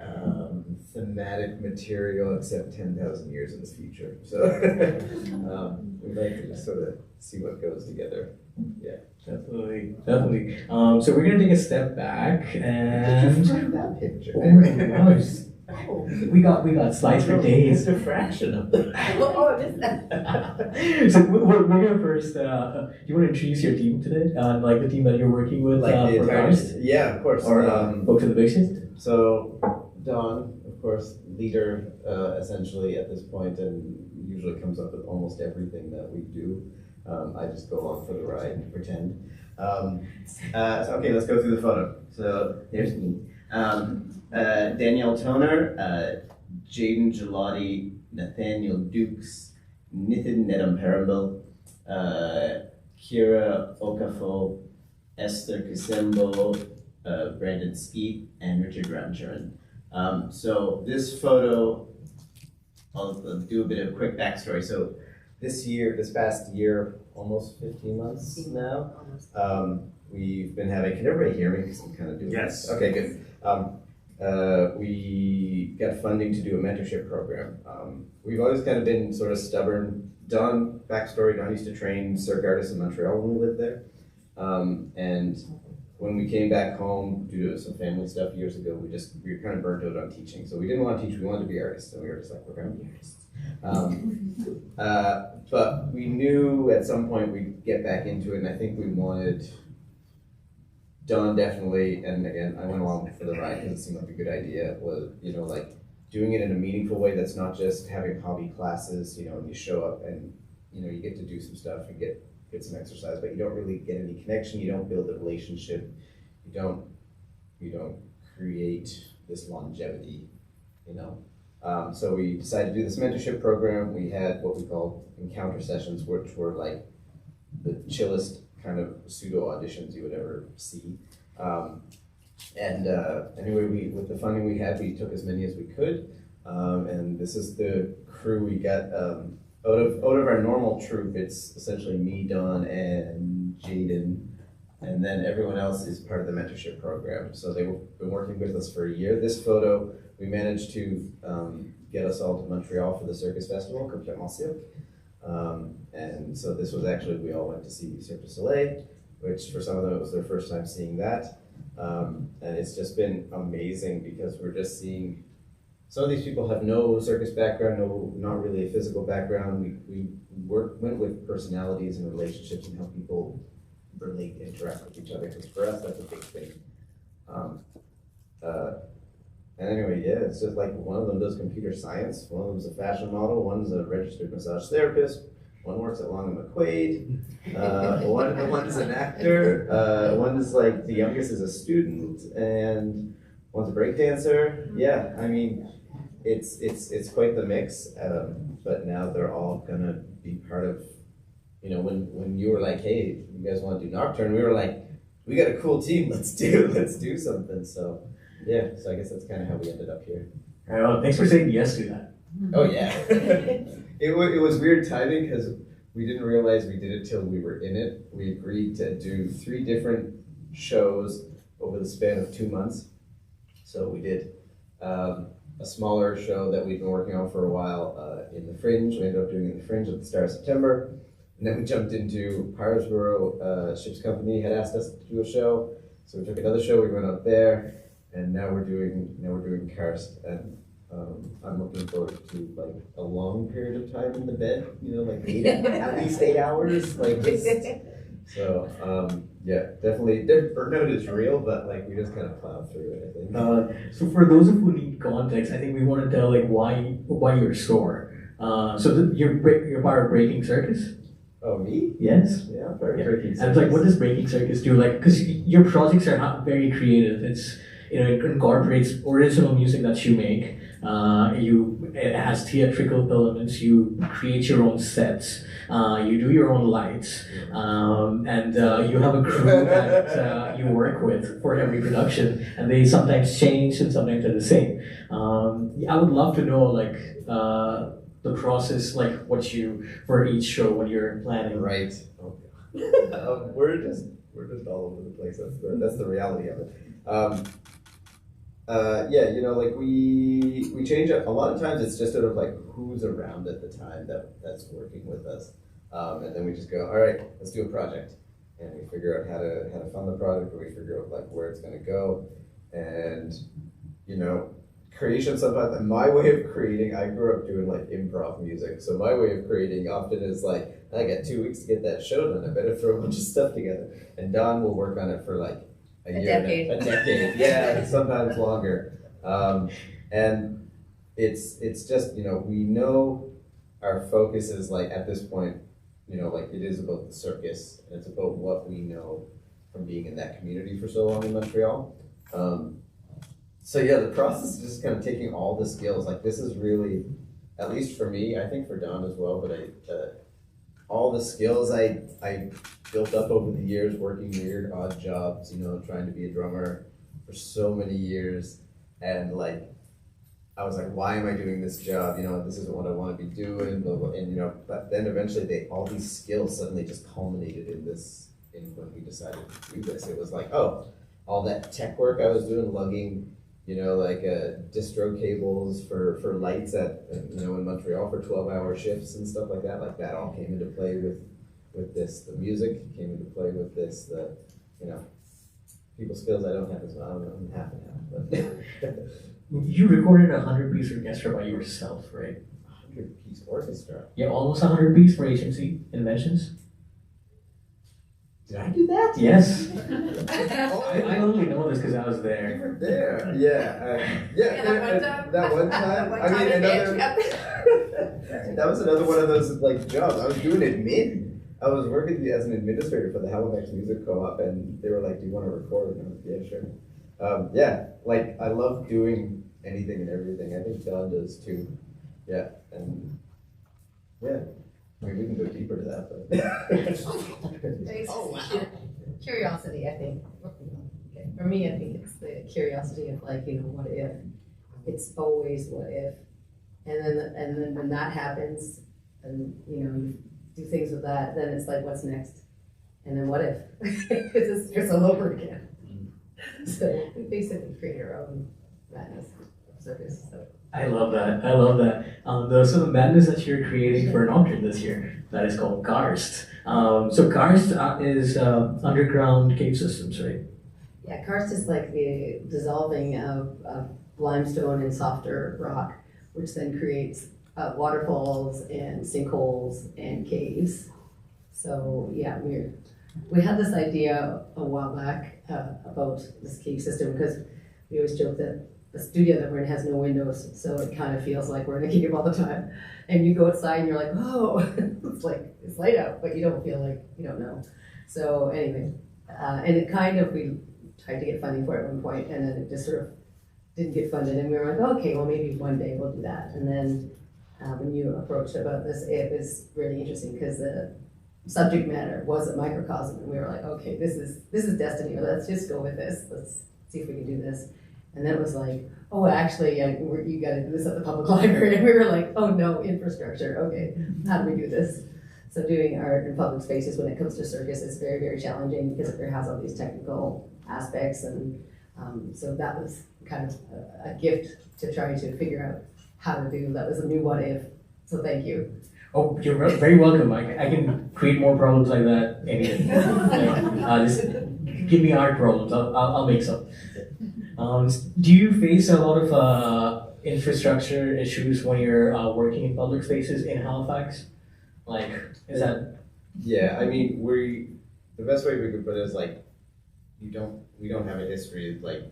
G: thematic material, except 10,000 years in the future. So we'd like to just sort of see what goes together. Yeah.
B: Definitely. So we're gonna take a step back and.
G: Did you find that picture?
B: Oh my gosh. We got slides for days.
G: It's a fraction of that.
F: Oh, I missed that.
B: So we're gonna first. Do you want to introduce your team today? Like the team that you're working with,
G: Like the
B: for
G: entire,
B: artists?
G: yeah, of course.
B: Or folks in the big shift?
G: So Dawn, of course, leader essentially at this point, and usually comes up with almost everything that we do. I just go along for the ride and pretend. So okay, let's go through the photo. So there's me. Danielle Toner, Jaden Gelati, Nathaniel Dukes, Nithin Nedam Kira Okafo, Esther Kisembo, Brandon Skeet, and Richard Ramcharan. So this photo, I'll do a bit of a quick backstory. So this past year, almost 15 months now, we've been having, can everybody hear me? Because I'm kind of doing
E: Yes.
G: this. Okay, good. We got funding to do a mentorship program. We've always kind of been sort of stubborn. Don, backstory, Don used to train circ artists in Montreal when we lived there. And when we came back home due to some family stuff years ago, we were kind of burnt out on teaching. So we didn't want to teach, we wanted to be artists. And we were just like, we're going to be artists. But we knew at some point we'd get back into it, and I think we wanted Don definitely, and again, I went along for the ride because it seemed like a good idea, was, like doing it in a meaningful way that's not just having hobby classes, and you show up and, you get to do some stuff and get some exercise, but you don't really get any connection, you don't build a relationship, you don't create this longevity, So we decided to do this mentorship program. We had what we call encounter sessions, which were like the chillest kind of pseudo auditions you would ever see. Anyway, with the funding we had, we took as many as we could. And this is the crew we got out of our normal troupe. It's essentially me, Don, and Jaden, and then everyone else is part of the mentorship program. So they've been working with us for a year. This photo, we managed to get us all to Montreal for the Circus Festival, and so this was actually, we all went to see Cirque du Soleil, which for some of them it was their first time seeing that. And it's just been amazing because we're just seeing, some of these people have no circus background, not really a physical background. We went with personalities and relationships and how people relate, interact with each other, because for us that's a big thing. And anyway, yeah, it's just like one of them does computer science, one of them's a fashion model, one's a registered massage therapist, one works at Long and McQuaid, one's an actor, one is like, the youngest is a student, and one's a breakdancer. Yeah, I mean, it's quite the mix, but now they're all gonna be part of, you know, when you were like, hey, you guys wanna do Nocturne, we were like, we got a cool team, let's do something, so. Yeah, so I guess that's kind of how we ended up here.
B: All right, well, thanks for saying yes to that.
G: Oh yeah. It was weird timing because we didn't realize we did it till we were in it. We agreed to do 3 different shows over the span of 2 months. So we did a smaller show that we'd been working on for a while in the Fringe. We ended up doing it in the Fringe at the start of September. And then we jumped into Parsboro Ships Company had asked us to do a show. So we took another show, we went up there. And now we're doing Karst, and I'm looking forward to like a long period of time in the bed, you know, like at least 8 hours, like just, so yeah, definitely burnout is real, but like we just kind of plow through it, I think.
B: So for those who need context, I think we want to tell like why your store. You're part of Breaking Circus.
G: Oh, me?
B: Yes.
G: Yeah, Breaking Circus.
B: And it's like, what does Breaking Circus do? Like, because your projects are not very creative. It's, you know, it incorporates original music that you make. It has theatrical elements. You create your own sets. You do your own lights, and you have a crew that you work with for every production. And they sometimes change and sometimes they're the same. I would love to know like the process, like what you for each show when you're planning.
G: Right. Okay. We're just all over the place. That's the reality of it. Yeah, you know, like we change it. A lot of times it's just sort of like who's around at the time that's working with us. And then we just go, all right, let's do a project. And we figure out how to fund the project, or we figure out like where it's gonna go. And, you know, creation sometimes, my way of creating, I grew up doing like improv music. So my way of creating often is like, I got 2 weeks to get that show done. I better throw a bunch of stuff together. And Don will work on it for like a year,
F: decade.
G: a decade, yeah, sometimes longer. And it's just, you know, we know our focus is like at this point, you know, like it is about the circus, and it's about what we know from being in that community for so long in Montreal. So yeah, the process is just kind of taking all the skills. Like this is really, at least for me, I think for Don as well, but all the skills I built up over the years working weird, odd jobs, you know, trying to be a drummer for so many years. And like, I was like, why am I doing this job? You know, this isn't what I want to be doing, blah, blah. And you know, but then eventually all these skills suddenly just culminated in when we decided to do this. It was like, oh, all that tech work I was doing, lugging, you know, like distro cables for lights at, you know, in Montreal for 12-hour shifts and stuff like that all came into play with this. The music came into play with this, the, you know, people skills I don't have as well. I'm half and half, but.
B: You recorded 100-piece orchestra by yourself, right?
G: 100-piece orchestra?
B: Yeah, almost 100-piece for HMC Inventions.
G: Did I do that?
B: Yes.
G: Oh,
B: I only know this because I was there.
G: You were there, yeah. That one time. I mean, another. That was another one of those like jobs. I was doing admin. I was working as an administrator for the Halifax Music Co-op, and they were like, "Do you want to record?" And I was, "Yeah, sure." Yeah, like I love doing anything and everything. I think Don does too. Yeah, and yeah. I mean, we can go deeper to that, but.
F: Oh, wow. Curiosity, I think. For me, I think it's the curiosity of like, you know, what if? It's always what if. And then when that happens, and you know, you do things with that, then it's like, what's next? and then what if? Because it starts all over again. So we basically create our own madness circus. So.
B: I love that. I love that. So the madness that you're creating for Nocturne this year, that is called Karst. So Karst is underground cave systems, right?
F: Yeah, karst is like the dissolving of limestone and softer rock, which then creates waterfalls and sinkholes and caves. So yeah, we had this idea a while back about this cave system because we always joke that the studio that we're in has no windows, so it kind of feels like we're in a cave all the time. And you go outside and you're like, oh, it's like it's light out, but you don't feel like you don't know. So anyway, and it kind of we tried to get funding for it at one point, and then it just sort of didn't get funded, and we were like, okay, well maybe one day we'll do that. And then when you approached about this, it was really interesting because the subject matter was a microcosm, and we were like, okay, this is destiny. Let's just go with this. Let's see if we can do this. And then it was like, oh, actually, you got to do this at the public library. And we were like, oh no, infrastructure. Okay, how do we do this? So doing art in public spaces when it comes to circus is very, very challenging because it has all these technical aspects. And so that was kind of a gift to try to figure out how to do. That was a new what if. So thank you.
B: Oh, you're very welcome. I can create more problems like that anytime. Just give me art problems. I'll make some. Do you face a lot of infrastructure issues when you're working in public spaces in Halifax? Like, is that?
G: Yeah, I mean, the best way we could put it is like, we don't have a history of like,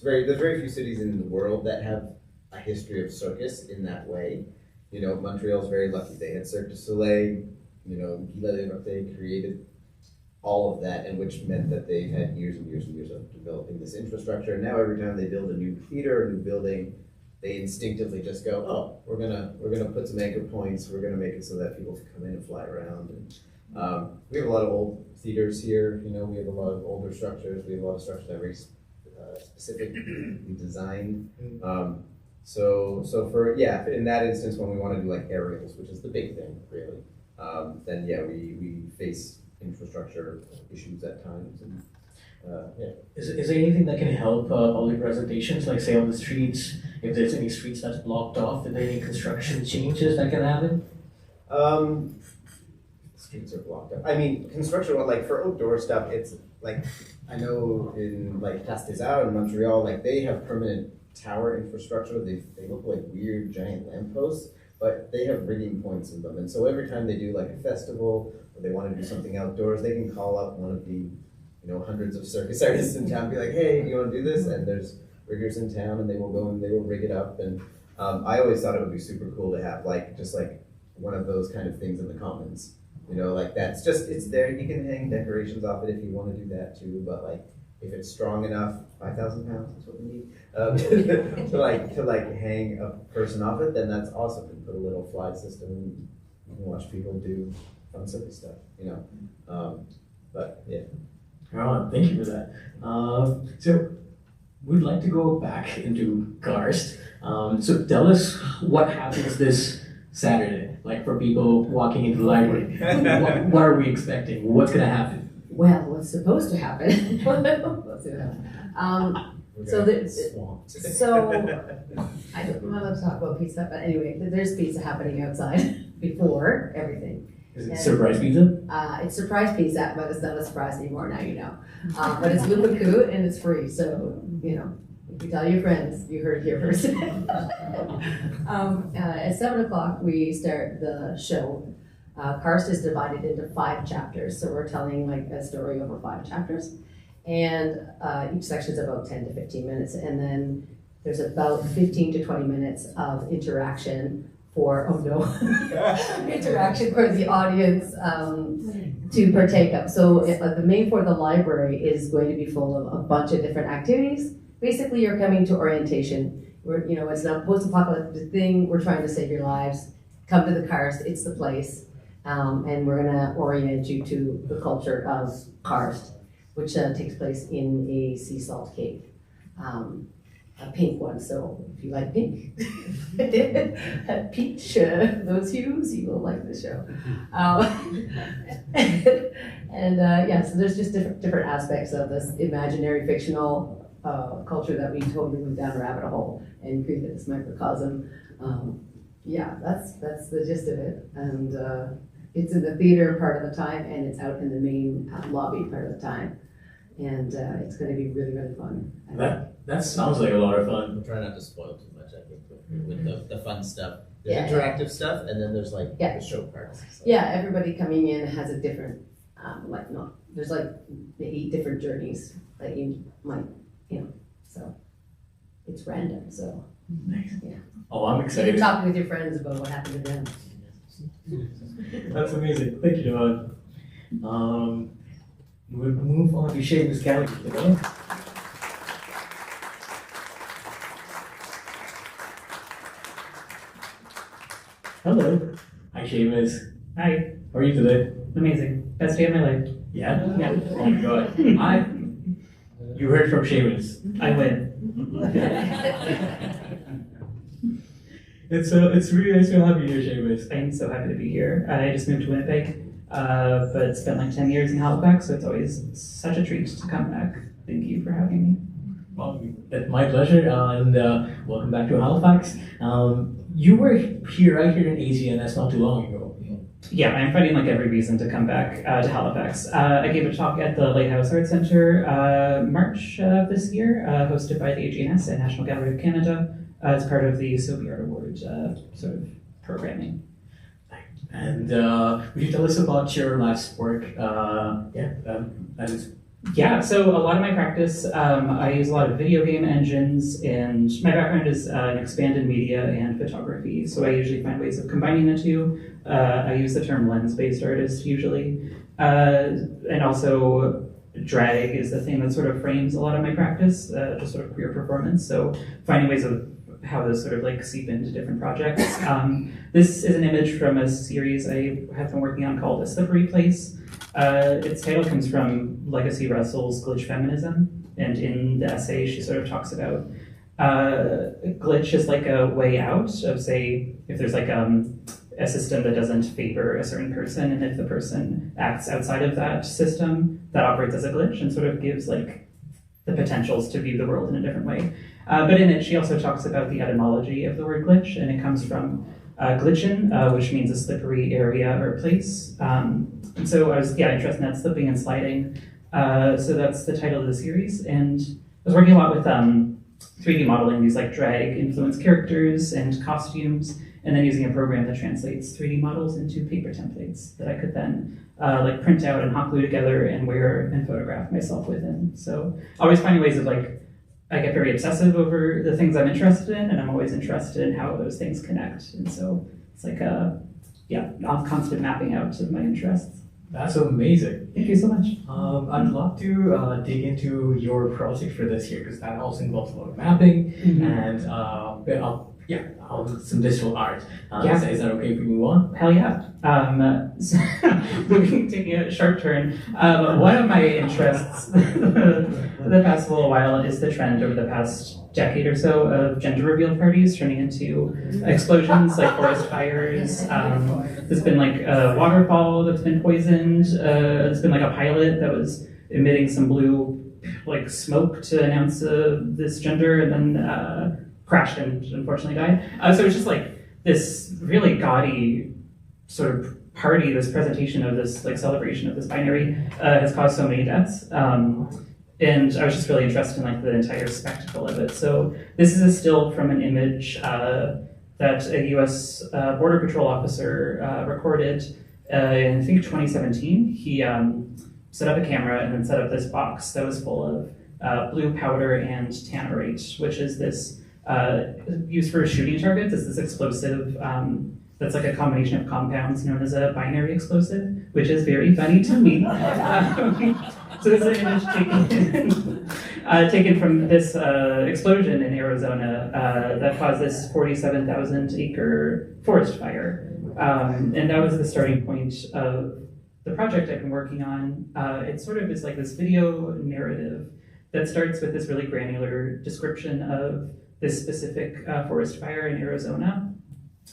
G: there's very few cities in the world that have a history of circus in that way. You know, Montreal's very lucky. They had Cirque du Soleil, you know, Gallagher created all of that, and which meant that they had years and years and years of developing this infrastructure. And now every time they build a new theater, a new building, they instinctively just go, oh, we're gonna put some anchor points. We're gonna make it so that people can come in and fly around. And we have a lot of old theaters here. You know, we have a lot of older structures. We have a lot of structures that are very specifically designed. So for in that instance, when we want to do like aerials, which is the big thing really, then yeah, we face infrastructure issues at times. And
B: Is there anything that can help public presentations, like say on the streets, if there's any streets that's blocked off, are there any construction changes that can happen?
G: Streets are blocked up. I mean, construction, like for outdoor stuff, it's like, I know in like Castizao in Montreal, like they have permanent tower infrastructure. They look like weird giant lampposts, but they have rigging points in them. And so every time they do like a festival or they want to do something outdoors, they can call up one of the hundreds of circus artists in town, be like, hey, you want to do this? And there's riggers in town, and they will go and they will rig it up. And I always thought it would be super cool to have just one of those kind of things in the commons. Like that's just, it's there. You can hang decorations off it if you want to do that too. But like, if it's strong enough, 5,000 pounds is what we need to hang a person off it, then that's awesome. And put a little fly system, and you can watch people do fun circus stuff. But yeah.
B: Oh, thank you for that. So we'd like to go back into Karst. So tell us what happens this Saturday, like for people walking into the library. What are we expecting? What's going to happen?
F: Well, what's supposed to happen? Let's see what happens. So I don't know how to talk about pizza, but anyway, there's pizza happening outside before everything.
B: Is it surprise pizza?
F: It's surprise pizza, but it's not a surprise anymore. Now you know. But it's Lupaku and it's free, so if you tell your friends, you heard it here first. At 7 o'clock, we start the show. Karst is divided into 5 chapters, so we're telling like a story over 5 chapters, and each section is about 10 to 15 minutes, and then there's about 15 to 20 minutes of interaction for interaction for the audience to partake of. So the main floor of the library is going to be full of a bunch of different activities. Basically, you're coming to orientation. It's not a post-apocalyptic thing. We're trying to save your lives. Come to the Karst. It's the place. And we're going to orient you to the culture of Karst, which takes place in a sea salt cave. a pink one. So if you like pink, peach, those hues, you will like the show. Yeah, so there's just different aspects of this imaginary fictional culture that we totally went down a rabbit hole and created this microcosm. Yeah, that's the gist of it. And it's in the theater part of the time, and it's out in the main lobby part of the time. And it's going to be really, really fun.
B: That sounds like a lot of fun.
H: We'll try not to spoil too much, I think, with the fun stuff. There's
F: Yeah.
H: interactive stuff, and then there's like
F: Yeah.
H: the show parts. So.
F: Yeah, everybody coming in has a different, there's like 8 different journeys that you might, so it's random, so.
B: Nice.
F: Yeah.
B: Oh, I'm
F: You're
B: excited.
F: talking with your friends about what happened to them.
B: That's amazing. Thank you, John. We'll move on to Séamus Gallagher. Hello. Hi, Séamus.
I: Hi,
B: How are you today?
I: amazing. Best day of my life.
B: Yeah?
I: Yeah.
B: Oh my god. You heard from Séamus.
I: I win.
B: It's really nice to have you here, Séamus.
I: I'm so happy to be here. I just moved to Winnipeg, but spent like 10 years in Halifax, so it's always such a treat to come back. Thank you for having me.
B: Well, it's my pleasure, and welcome back to Halifax. You were right here in ACNS not too long ago.
I: Yeah, I'm finding like every reason to come back to Halifax. I gave a talk at the Lighthouse Arts Centre March of this year, hosted by the AGNS and National Gallery of Canada as part of the Sophie Art Award sort of programming.
B: And would you tell us about your last work?
I: Yeah, so a lot of my practice, I use a lot of video game engines, and my background is in expanded media and photography, so I usually find ways of combining the two. I use the term lens-based artist usually, and also drag is the thing that sort of frames a lot of my practice, just sort of queer performance, so finding ways of how those sort of like seep into different projects. This is an image from a series I have been working on called A Slippery Place. Its title comes from Legacy Russell's Glitch Feminism, and in the essay she sort of talks about glitch is like a way out of, say, if there's like a system that doesn't favor a certain person, and if the person acts outside of that system, that operates as a glitch and sort of gives like the potentials to view the world in a different way. But in it, she also talks about the etymology of the word glitch, and it comes from glitchen, which means a slippery area or place. And so I was interested in that, slipping and sliding. So that's the title of the series. And I was working a lot with 3D modeling, these like drag influenced characters and costumes, and then using a program that translates 3D models into paper templates that I could then like print out and hot glue together and wear and photograph myself within. So always finding ways of like, I get very obsessive over the things I'm interested in, and I'm always interested in how those things connect. And so it's like a constant mapping out of my interests.
B: That's amazing.
I: Thank you so much.
B: I'd love to dig into your project for this year, because that also involves a lot of mapping and some digital art. Is that okay if we move on?
I: Hell yeah. So taking a sharp turn. One of my interests the past little while is the trend over the past decade or so of gender reveal parties turning into explosions like forest fires. There's been like a waterfall that's been poisoned. There's been like a pilot that was emitting some blue like smoke to announce this gender, and then crashed and unfortunately died. So it's just like this really gaudy sort of party, this presentation of this like celebration of this binary has caused so many deaths. And I was just really interested in like the entire spectacle of it. So this is a still from an image that a US Border Patrol officer recorded in I think 2017. He set up a camera and then set up this box that was full of blue powder and tannerite, which is this used for shooting targets. It's this explosive that's like a combination of compounds known as a binary explosive, which is very funny to me. So this is an image taken from this explosion in Arizona that caused this 47,000 acre forest fire. And that was the starting point of the project I've been working on. It sort of is like this video narrative that starts with this really granular description of this specific forest fire in Arizona.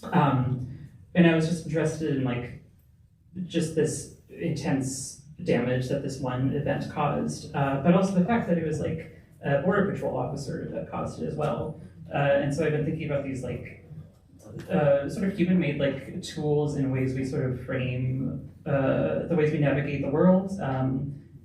I: And I was just interested in like just this intense damage that this one event caused, but also the fact that it was like a border patrol officer that caused it as well. And so I've been thinking about these like sort of human-made like tools in ways we sort of frame the ways we navigate the world,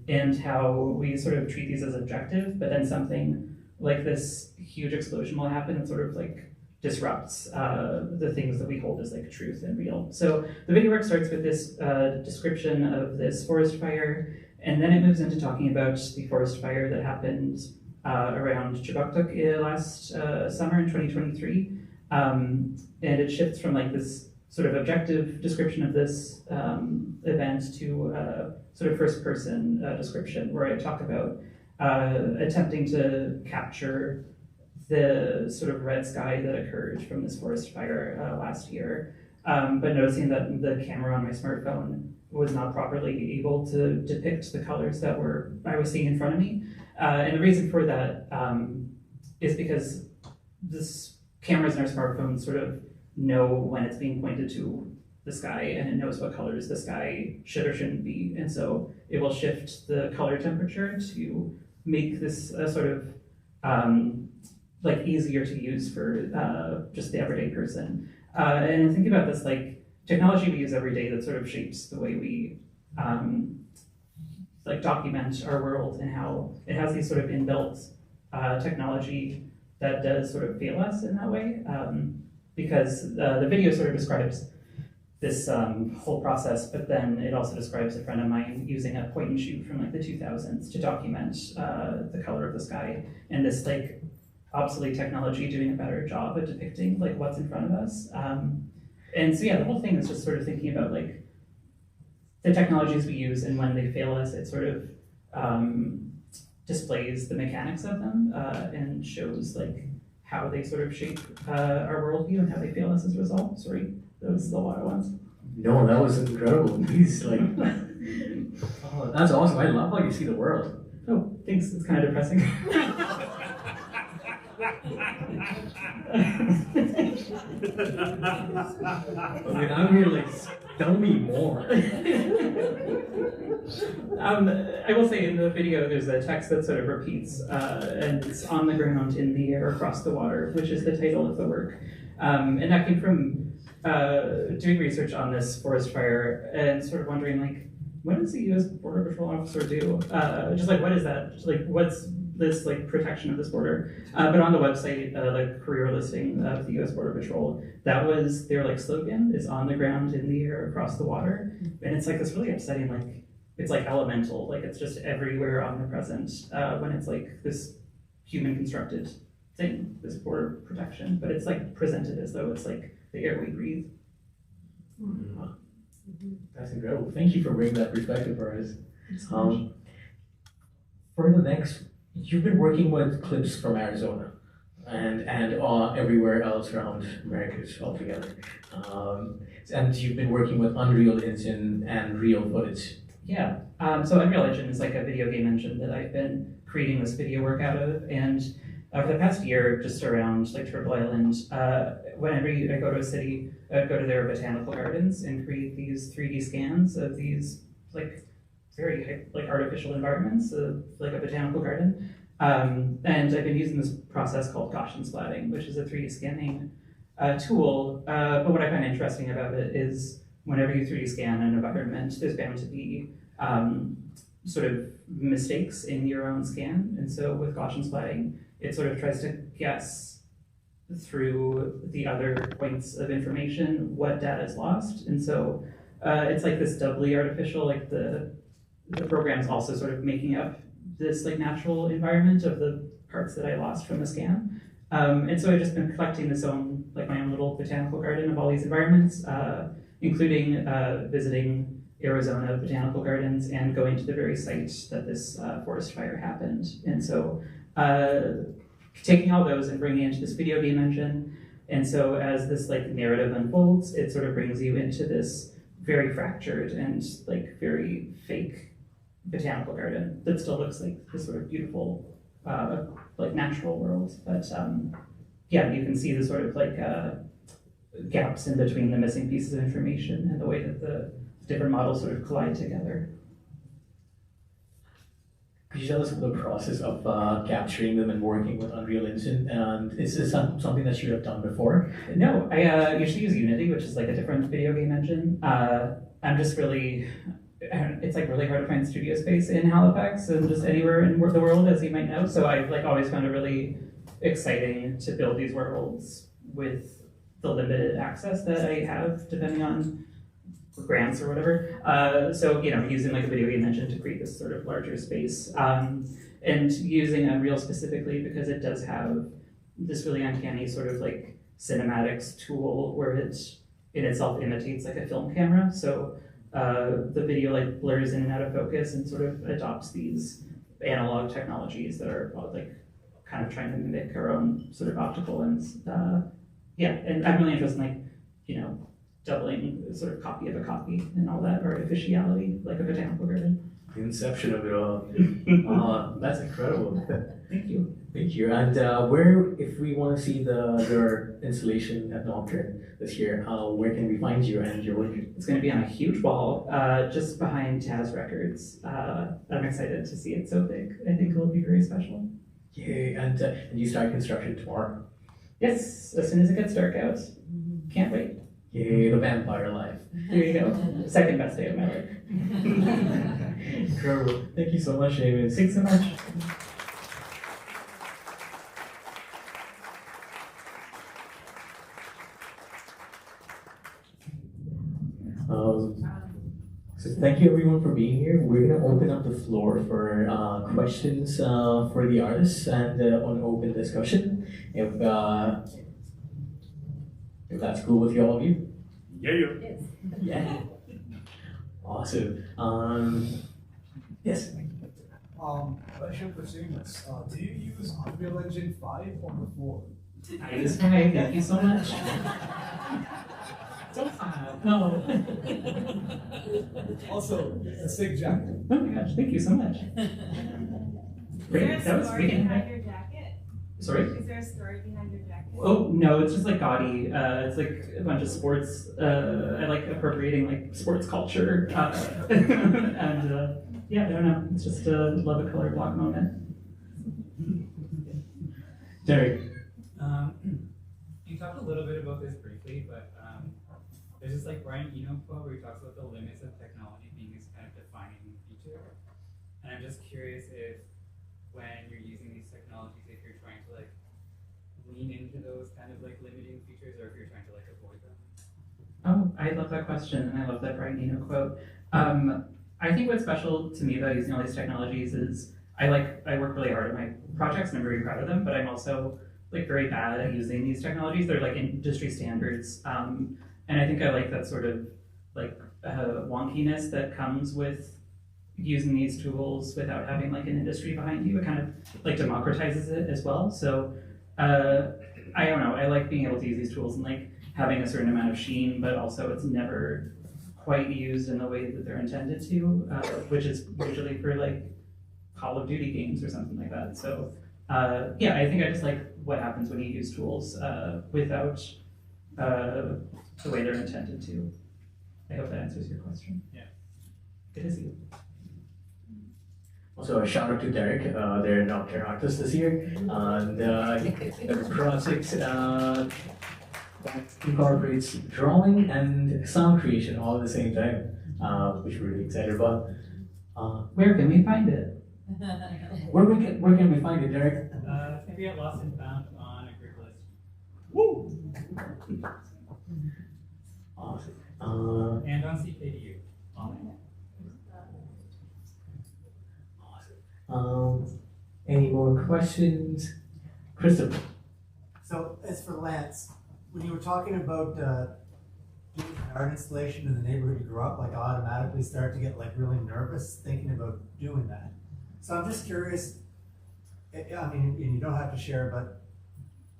I: and how we sort of treat these as objective, but then something like this huge explosion will happen and sort of like disrupts the things that we hold as like truth and real. So the video work starts with this description of this forest fire, and then it moves into talking about the forest fire that happened around Chubuktuk last summer in 2023. And it shifts from like this sort of objective description of this event to sort of first person description, where I talk about attempting to capture the sort of red sky that occurred from this forest fire last year, but noticing that the camera on my smartphone was not properly able to depict the colors that I was seeing in front of me. And the reason for that is because this cameras in our smartphones sort of know when it's being pointed to the sky, and it knows what colors the sky should or shouldn't be. And so it will shift the color temperature to make this sort of like easier to use for just the everyday person. And think about this like technology we use every day that sort of shapes the way we like document our world, and how it has these sort of inbuilt technology that does sort of fail us in that way, because the video sort of describes this whole process, but then it also describes a friend of mine using a point and shoot from like the 2000s to document the color of the sky, and this like obsolete technology doing a better job at depicting like what's in front of us. And so yeah, the whole thing is just sort of thinking about like the technologies we use, and when they fail us, it sort of displays the mechanics of them and shows like how they sort of shape our worldview and how they fail us as a result. Sorry, those are a lot of ones.
B: No, that was incredible. He's like, oh, that's awesome. I love how you see the world.
I: Oh, thanks. It's kind of depressing.
B: Okay, I'm here like, tell me more.
I: I will say in the video there's a text that sort of repeats, and it's on the ground, in the air, across the water, which is the title of the work. And that came from doing research on this forest fire and sort of wondering like, what does the U.S. Border Patrol officer do? Just like, what is that? Just like, what's this like protection of this border? But on the website, the career listing of the U.S. Border Patrol, that was their like slogan, is on the ground, in the air, across the water. And it's like this really upsetting, like, it's like elemental, like it's just everywhere omnipresent when it's like this human constructed thing, this border protection, but it's like presented as though it's like the air we breathe.
B: That's incredible. Thank you for bringing that perspective for us. For the next, you've been working with clips from Arizona and everywhere else around Americas altogether. And you've been working with Unreal Engine and real footage.
I: Yeah, so Unreal Engine is like a video game engine that I've been creating this video work out of, and for the past year, just around like Turtle Island, whenever I go to a city, I go to their botanical gardens and create these 3D scans of these like very like artificial environments of like a botanical garden. And I've been using this process called Gaussian splatting, which is a 3D scanning tool. But what I find interesting about it is whenever you 3D scan an environment, there's bound to be sort of mistakes in your own scan. And so with Gaussian splatting, it sort of tries to guess through the other points of information what data is lost. And so it's like this doubly artificial, like the program's also sort of making up this like natural environment of the parts that I lost from the scan. And so I've just been collecting my own little botanical garden of all these environments, including visiting Arizona botanical gardens and going to the very site that this forest fire happened. And so taking all those and bringing it into this video game engine. And so as this like narrative unfolds, it sort of brings you into this very fractured and like very fake botanical garden that still looks like this sort of beautiful like natural world. But yeah, you can see the sort of like gaps in between the missing pieces of information and the way that the different models sort of collide together.
B: Could you tell us about the process of capturing them and working with Unreal Engine? And is this something that you have done before?
I: No, I usually use Unity, which is like a different video game engine. I'm just really, it's like really hard to find studio space in Halifax and just anywhere in the world, as you might know. So I've like always found it really exciting to build these worlds with the limited access that I have, depending on grants or whatever. So, you know, using like a video game engine to create this sort of larger space. And using Unreal specifically because it does have this really uncanny sort of like cinematics tool where it in itself imitates like a film camera. So the video like blurs in and out of focus and sort of adopts these analog technologies that are like kind of trying to mimic our own sort of optical lens. Yeah, and I'm really interested in like, you know, doubling sort of copy of a copy and all that artificiality, like a botanical garden.
B: The inception of it all. That's incredible.
I: Thank you.
B: Thank you. And where, if we want to see your installation at Nocturne this year, where can we find you and your work?
I: It's going to be on a huge wall just behind Taz Records. I'm excited to see it so big. I think it will be very special.
B: Yay! And you start construction tomorrow.
I: Yes, as soon as it gets dark out. Can't wait.
B: Yay, the vampire life.
I: There you go. Second best day of my life.
B: Incredible. Thank you so much, Séamus.
I: Thanks so much.
B: So thank you everyone for being here. We're gonna open up the floor for questions for the artists and an open discussion. If that's cool with all of you.
C: Yes.
B: Yeah. Awesome. Yes.
J: Question for Séamus. Do you use Unreal Engine 5 or before?
I: I use 5. Thank you so much. No.
J: Also, a sick jacket.
I: Oh my gosh, thank you so much. Great. That was great.
C: Behind your jacket?
I: Sorry?
C: Is there a story behind your jacket?
I: Oh no, it's just like gaudy. It's like a bunch of sports. I like appropriating like sports culture, and yeah, I don't know. It's just a love a color block moment.
B: Derek.
K: You talked a little bit about this briefly, but there's this like Brian Eno quote where he talks about the limits of technology being this kind of defining feature. And I'm just curious if when you're using these technologies, if you're trying to like lean into those kind of like limiting features or if you're trying to like avoid them.
I: Oh, I love that question, and I love that Brian Eno quote. I think what's special to me about using all these technologies is I work really hard at my projects and I'm very proud of them, but I'm also like very bad at using these technologies. They're like industry standards. And I think I like that sort of like wonkiness that comes with using these tools without having like an industry behind you. It kind of like democratizes it as well. So I don't know, I like being able to use these tools and like having a certain amount of sheen, but also it's never quite used in the way that they're intended to, which is usually for like Call of Duty games or something like that. So yeah, I think I just like what happens when you use tools without the way they're intended to. I hope that answers your question.
K: Yeah.
I: Good to see you.
B: Also, a shout out to Derek. They're a Nocturne artist this year, and the project that incorporates drawing and sound creation all at the same time, which we're really excited about.
I: Where can we find it?
B: Where can we find it, Derek?
K: It's gonna be at Lost and Found on a group list.
B: Woo! Awesome.
K: And on CKDU.
B: Awesome. Any more questions? Christopher.
L: So as for Lance, when you were talking about doing an art installation in the neighborhood you grew up, like I automatically start to get like really nervous thinking about doing that. So I'm just curious, I mean, and you don't have to share, but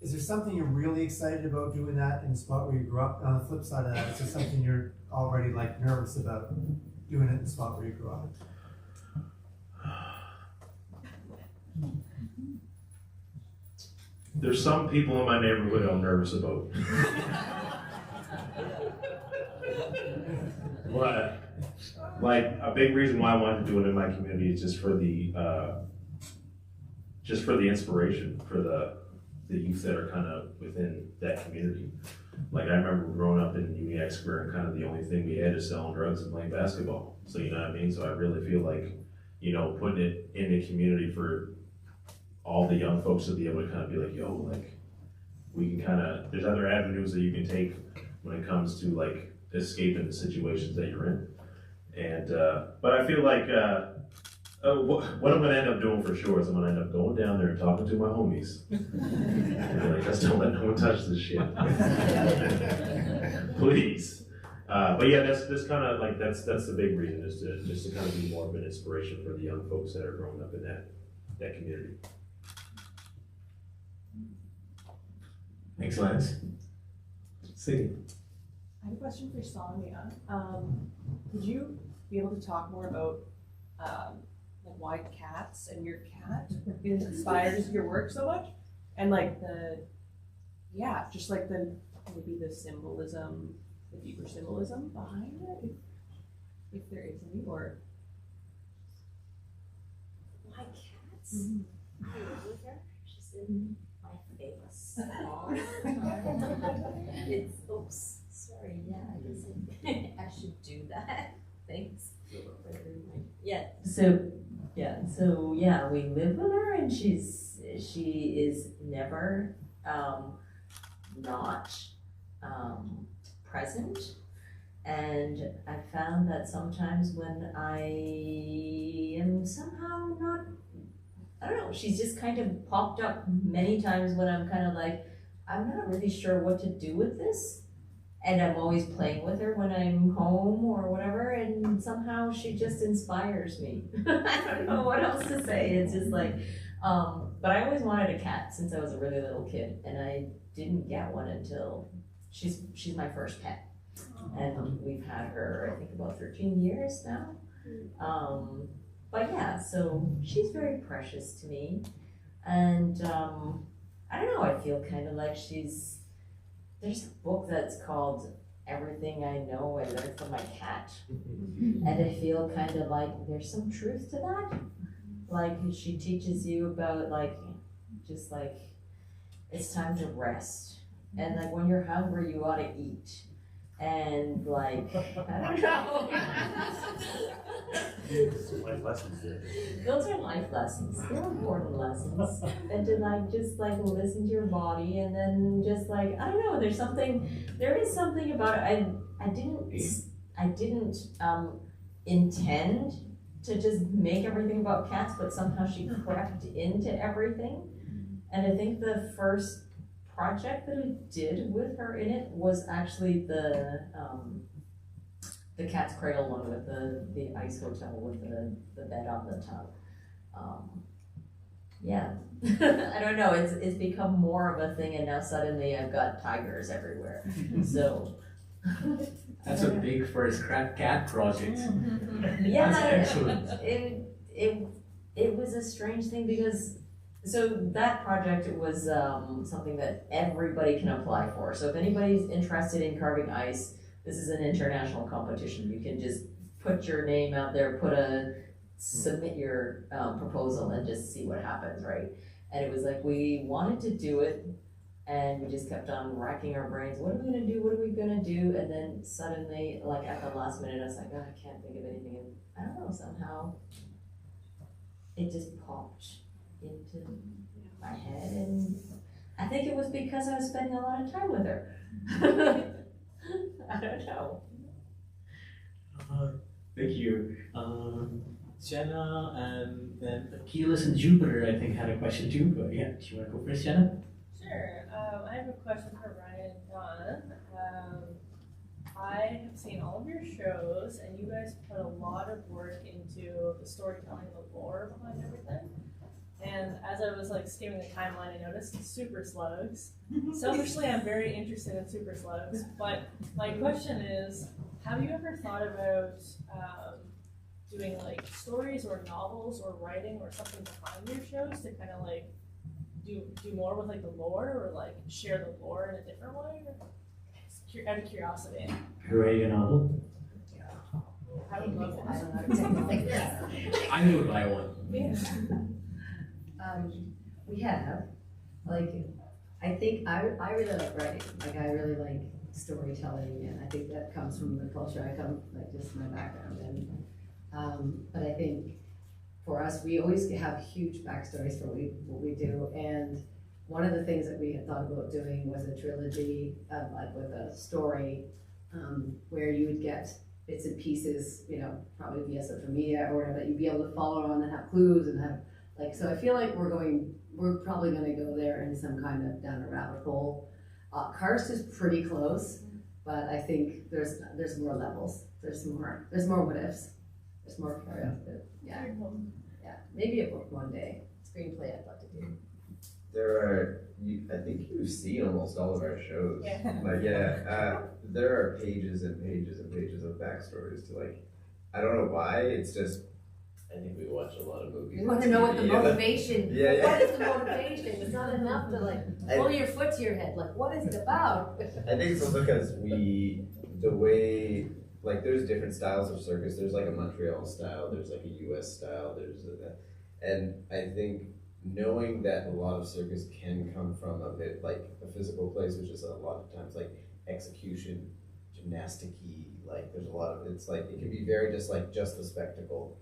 L: is there something you're really excited about doing that in the spot where you grew up? On the flip side of that, is there something you're already like nervous about doing it in the spot where you grew up?
E: There's some people in my neighborhood I'm nervous about. But like a big reason why I wanted to do it in my community is just for the inspiration for the youth that are kind of within that community. Like I remember growing up in Uniac Square and kind of the only thing we had is selling drugs and playing basketball. So you know what I mean? So I really feel like, you know, putting it in the community for all the young folks to be able to kind of be like, yo, like we can kind of, there's other avenues that you can take when it comes to like escaping the situations that you're in. And, but I feel like, what I'm gonna end up doing for sure is I'm gonna end up going down there and talking to my homies. And be like, just don't let no one touch this shit. Please. But yeah, that's kind of like, that's the big reason is to just to kind of be more of an inspiration for the young folks that are growing up in that community.
B: Thanks, Lance. See.
M: I have a question for Sonia. Would you be able to talk more about like why cats and your cat inspires your work so much? And like just like maybe the symbolism, the deeper symbolism behind it, if there is any, or
D: Why cats? Mm-hmm. I live with her. She's in my face all the time. It's, oops, sorry, yeah, I guess I should do that. Thanks. Yeah, so we live with her and she is never not present. And I found that sometimes when I am somehow not, I don't know, she's just kind of popped up many times when I'm kind of like, I'm not really sure what to do with this. And I'm always playing with her when I'm home or whatever, and somehow she just inspires me. I don't know what else to say. It's just like, but I always wanted a cat since I was a really little kid, and I didn't get one until she's my first pet. And we've had her, I think, about 13 years now. But yeah, so she's very precious to me. And I don't know, I feel kind of like there's a book that's called Everything I Know I Learned from My Cat. And I feel kind of like there's some truth to that. Like she teaches you about like, just like, it's time to rest. And like when you're hungry, you ought to eat. And like, I don't know.
E: Life lessons there.
D: Those are life lessons. They're important lessons. And to like just like listen to your body and then just like, I don't know, there is something about it. I didn't intend to just make everything about cats, but somehow she crept into everything. And I think the first project that I did with her in it was actually the Cat's Cradle one with the ice hotel with the bed on the tub. Yeah, I don't know. It's become more of a thing, and now suddenly I've got tigers everywhere. So
B: that's a big first cat project.
D: Yeah,
B: that's excellent.
D: It was a strange thing because. So that project was something that everybody can apply for. So if anybody's interested in carving ice, this is an international competition. You can just put your name out there, submit your proposal and just see what happens, right? And it was like, we wanted to do it and we just kept on racking our brains. What are we gonna do? What are we gonna do? And then suddenly, like at the last minute, I was like, oh, I can't think of anything. And I don't know, somehow it just popped into my head, and I think it was because I was spending a lot of time with her. I don't know.
B: Thank you. Jenna and then Achilles and Jupiter, I think, had a question too. But yeah, do you want to go first, Jenna?
C: Sure. I have a question for Ryan and Don. I have seen all of your shows, and you guys put a lot of work into the storytelling, the lore behind everything. And as I was like skimming the timeline, I noticed super slugs. Selfishly, I'm very interested in super slugs. But my question is, have you ever thought about doing like stories or novels or writing or something behind your shows to kind of like do more with like the lore, or like share the lore in a different way? Or, out of curiosity.
B: You writing a novel?
C: I would love
F: I
C: that.
F: don't know exactly.
B: I would buy one.
F: We have, like, I think I really like writing. Like, I really like storytelling, and I think that comes from the culture I come, like, just my background. And but I think for us, we always have huge backstories for what we do. And one of the things that we had thought about doing was a trilogy, like with a story, where you would get bits and pieces, you know, probably via social media or whatever, that you'd be able to follow on and have clues and have, like, so I feel like we're probably gonna go there in some kind of down a rabbit hole. Karst is pretty close, but I think there's more levels. There's more what ifs. There's more curiosity. Yeah. Yeah. Maybe a book one day. Screenplay I'd love to do.
G: I think you've seen almost all of our shows.
C: Yeah.
G: Like, there are pages and pages and pages of backstories to, like, I don't know why, it's just, I think we watch a lot of movies.
F: You want to know what the motivation,
G: Yeah.
F: what is the motivation? It's not enough to like pull your foot to your head, like what is it about?
G: I think it's also because the way, like, there's different styles of circus. There's like a Montreal style, there's like a US style, and I think knowing that a lot of circus can come from a bit like a physical place, which is a lot of times like execution, gymnastic-y, like there's a lot of, it's like, it can be very just a spectacle.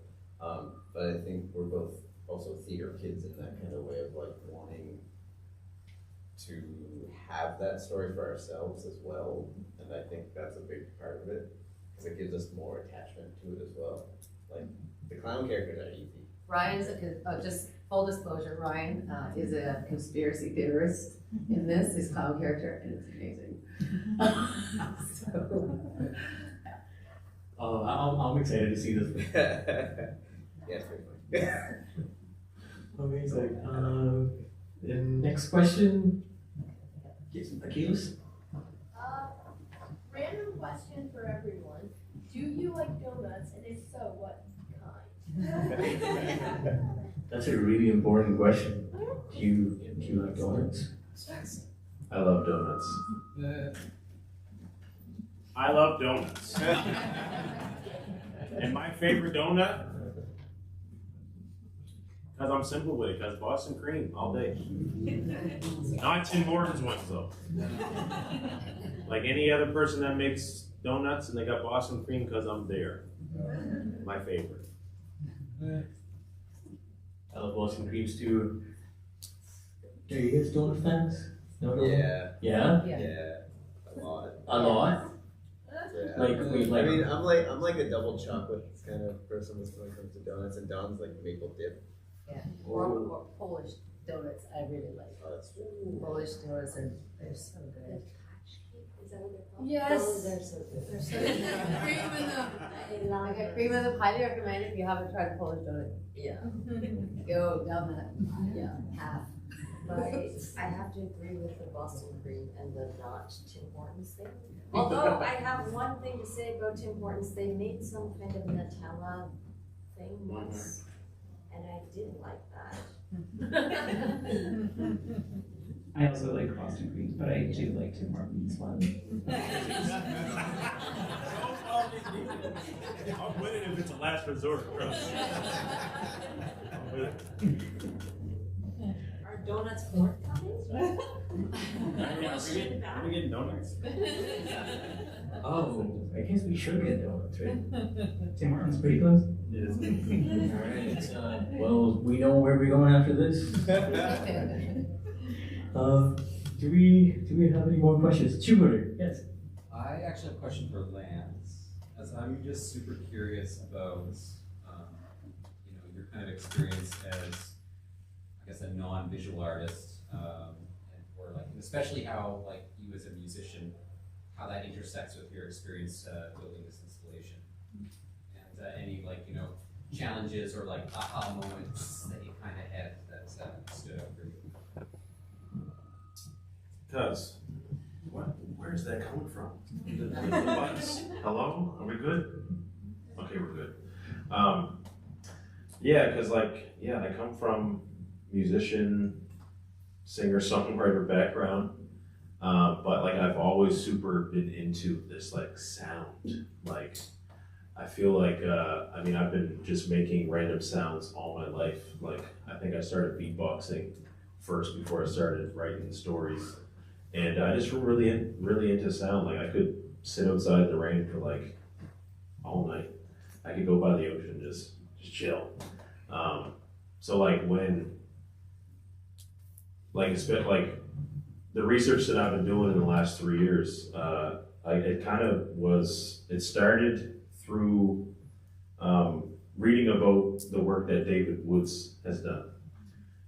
G: But I think we're both also theater kids in that kind of way of like wanting to have that story for ourselves as well. And I think that's a big part of it, because it gives us more attachment to it as well. Like, the clown characters are easy.
F: Ryan's just full disclosure, Ryan is a conspiracy theorist in this, his clown character, and it's amazing.
B: I'm excited to see this.
G: Yeah, it's pretty funny.
B: Amazing. The next question. Yes, Achilles?
N: Random question for everyone. Do you like donuts, and if so, what kind?
B: That's a really important question. Do you like donuts?
E: I love donuts.
O: I love donuts. And my favorite donut, because I'm simple with it, because Boston cream all day. Not Tim Hortons ones though. Like any other person that makes donuts and they got Boston cream, because I'm there. My favorite.
B: I love Boston creams too. Are you guys donut fans? No?
G: Yeah.
B: Yeah?
G: Yeah. A lot.
B: A lot?
G: Yeah.
B: Like, wait, like,
G: I mean, I'm like a double chocolate kind of person when it comes to donuts, and Don's like maple dip.
F: Yeah, or Polish donuts, I really like.
G: Oh, that's true.
F: Polish donuts they're so good.
N: Is that what they're called?
F: Yes. They're so good. They're so good. Okay, cream of them, highly recommend if you haven't tried a Polish donut. Yeah. Go down that path.
D: But I have to agree with the Boston cream and the not Tim Hortons thing. Although I have one thing to say about Tim Hortons, they made some kind of Nutella thing once, and I didn't like that.
I: I also like Boston cream, but I do like Tim Hortons one.
O: I'll win it if it's a last resort, trust.
D: Are donuts forthcoming?
O: Are we getting donuts?
B: oh, I guess we should get donuts, right?
I: Tim Hortons pretty close.
O: Yes.
B: Alright, well, we know where we're going after this. Do we have any more questions? Schuberter, yes.
P: I actually have a question for Lance, as I'm just super curious about, your kind of experience as, I guess, a non-visual artist, or like, especially how, like, you as a musician, how that intersects with your experience building this installation, and any, like, challenges or like aha moments that you kind of had that stood out for you.
E: Because, where's that coming from? The buttons. Hello? Are we good? Okay, we're good. Yeah, because I come from musician singer-songwriter background, but like I've always super been into this like sound. Like I feel like I mean I've been just making random sounds all my life. Like I think I started beatboxing first before I started writing the stories, and I just really into sound. Like I could sit outside in the rain for like all night. I could go by the ocean, just chill. So like when, like it's been like the research that I've been doing in the last 3 years, it started through reading about the work that David Woods has done.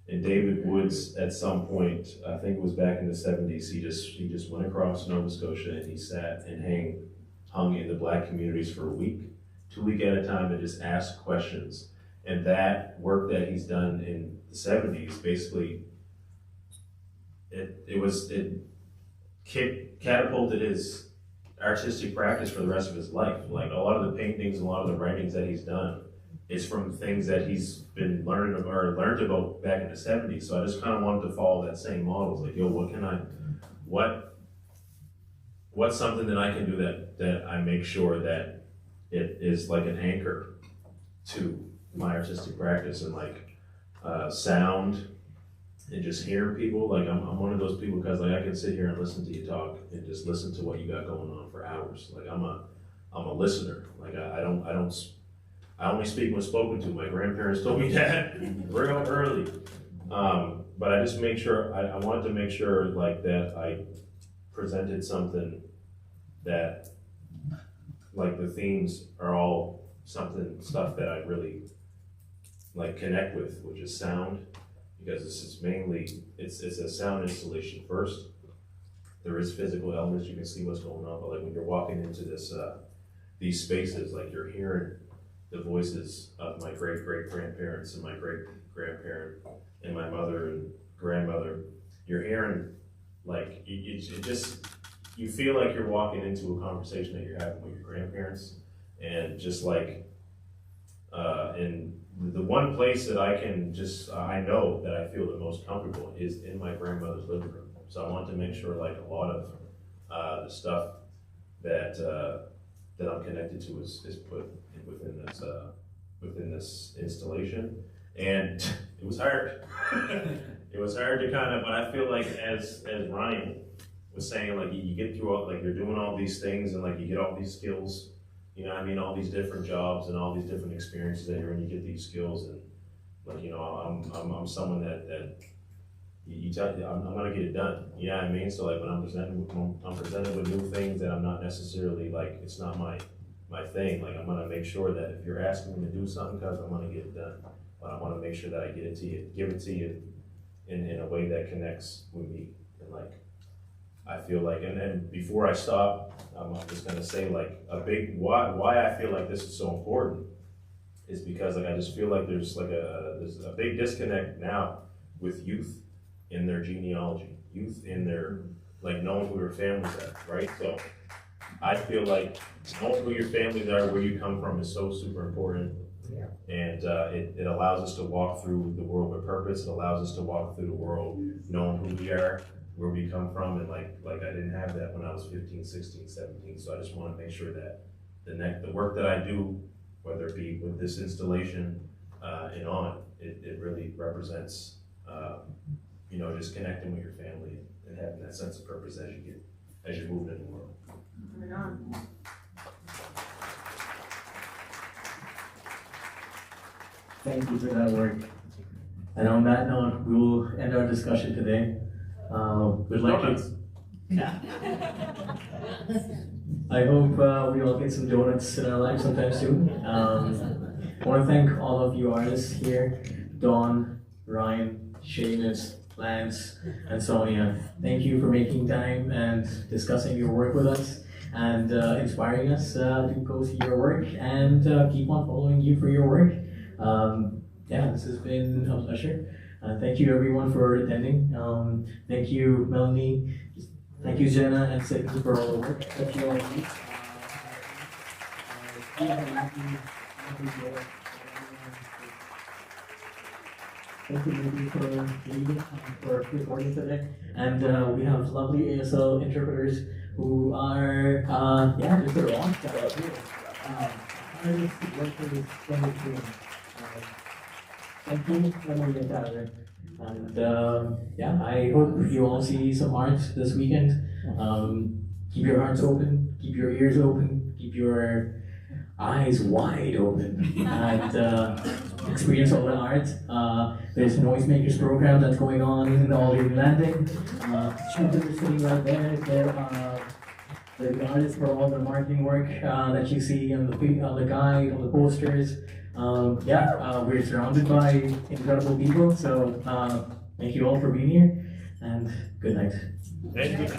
E: And David Woods, at some point, I think it was back in the 70s, he just went across Nova Scotia and he sat and hung in the Black communities for a week, 2 weeks at a time, and just asked questions. And that work that he's done in the 70s, basically, it catapulted his artistic practice for the rest of his life. Like a lot of the paintings, a lot of the writings that he's done is from things that he's been learned about back in the 70s. So I just kind of wanted to follow that same model. It's like, yo, what's something that I can do that I make sure that it is like an anchor to my artistic practice, and like sound and just hearing people. Like I'm one of those people, because like I can sit here and listen to you talk and just listen to what you got going on for hours. Like I'm a listener. Like I only speak when spoken to. My grandparents told me that real early. But I just make sure, I wanted to make sure like that I presented something that like the themes are all stuff that I really like connect with, which is sound, because this is mainly, it's a sound installation first. There is physical elements, you can see what's going on, but like when you're walking into these spaces, like you're hearing the voices of my great-great-grandparents and my great-grandparent and my mother and grandmother. You're hearing, like, you feel like you're walking into a conversation that you're having with your grandparents, and just like, and the one place that I can I know that I feel the most comfortable is in my grandmother's living room. So I want to make sure like a lot of the stuff that I'm connected to is put within this installation. And it was hard. It was hard to kind of, but I feel like as Ryan was saying, like you get through all, like you're doing all these things and like you get all these skills, you know what I mean, all these different jobs and all these different experiences that you're in, you get these skills, and like, you know, I'm someone that you tell you, I'm gonna get it done, you know what I mean? So like when I'm presented with new things that I'm not necessarily like, it's not my thing, like I'm gonna make sure that if you're asking me to do something, cause I'm gonna get it done. But I wanna make sure that I give it to you in a way that connects with me. And like, I feel like, and then before I stop, I'm just gonna say like why I feel like this is so important is because like I just feel like there's a big disconnect now with youth in their genealogy, youth in their like knowing who their families are, right? So I feel like knowing who your families are, where you come from, is so super important. Yeah. And it allows us to walk through the world with purpose. It allows us to walk through the world knowing who we are, where we come from, and like I didn't have that when I was 15, 16, 17. So I just want to make sure that the work that I do, whether it be with this installation and on, it really represents you know, just connecting with your family and having that sense of purpose as you're moving in the world.
M: Right on.
B: Thank you for that work. And on that note, we will end our discussion today. We'd like to. Yeah. I hope we all get some donuts in our lives sometime soon. I want to thank all of you artists here, Dawn, Ryan, Séamus, Lance, and Sonia. Thank you for making time and discussing your work with us and inspiring us to go see your work and keep on following you for your work. Yeah, this has been a pleasure. Thank you everyone for attending. Thank you, Melanie. Thank you, Jenna and Circus for all the work that you all do. Thank you for leading for recording today. And we have lovely ASL interpreters who are, just a rock star up here. Artists, workers, in between. Thank you for being Gallagher. And I hope you all see some art this weekend. Keep your hearts open, keep your ears open, keep your eyes wide open, and experience all the art. There's a noisemakers program that's going on in the All-Evening Landing. Children are sitting right there. They're the artists for all the marketing work that you see on the guide, on the posters. We're surrounded by incredible people, so thank you all for being here, and good night.
O: Thank you.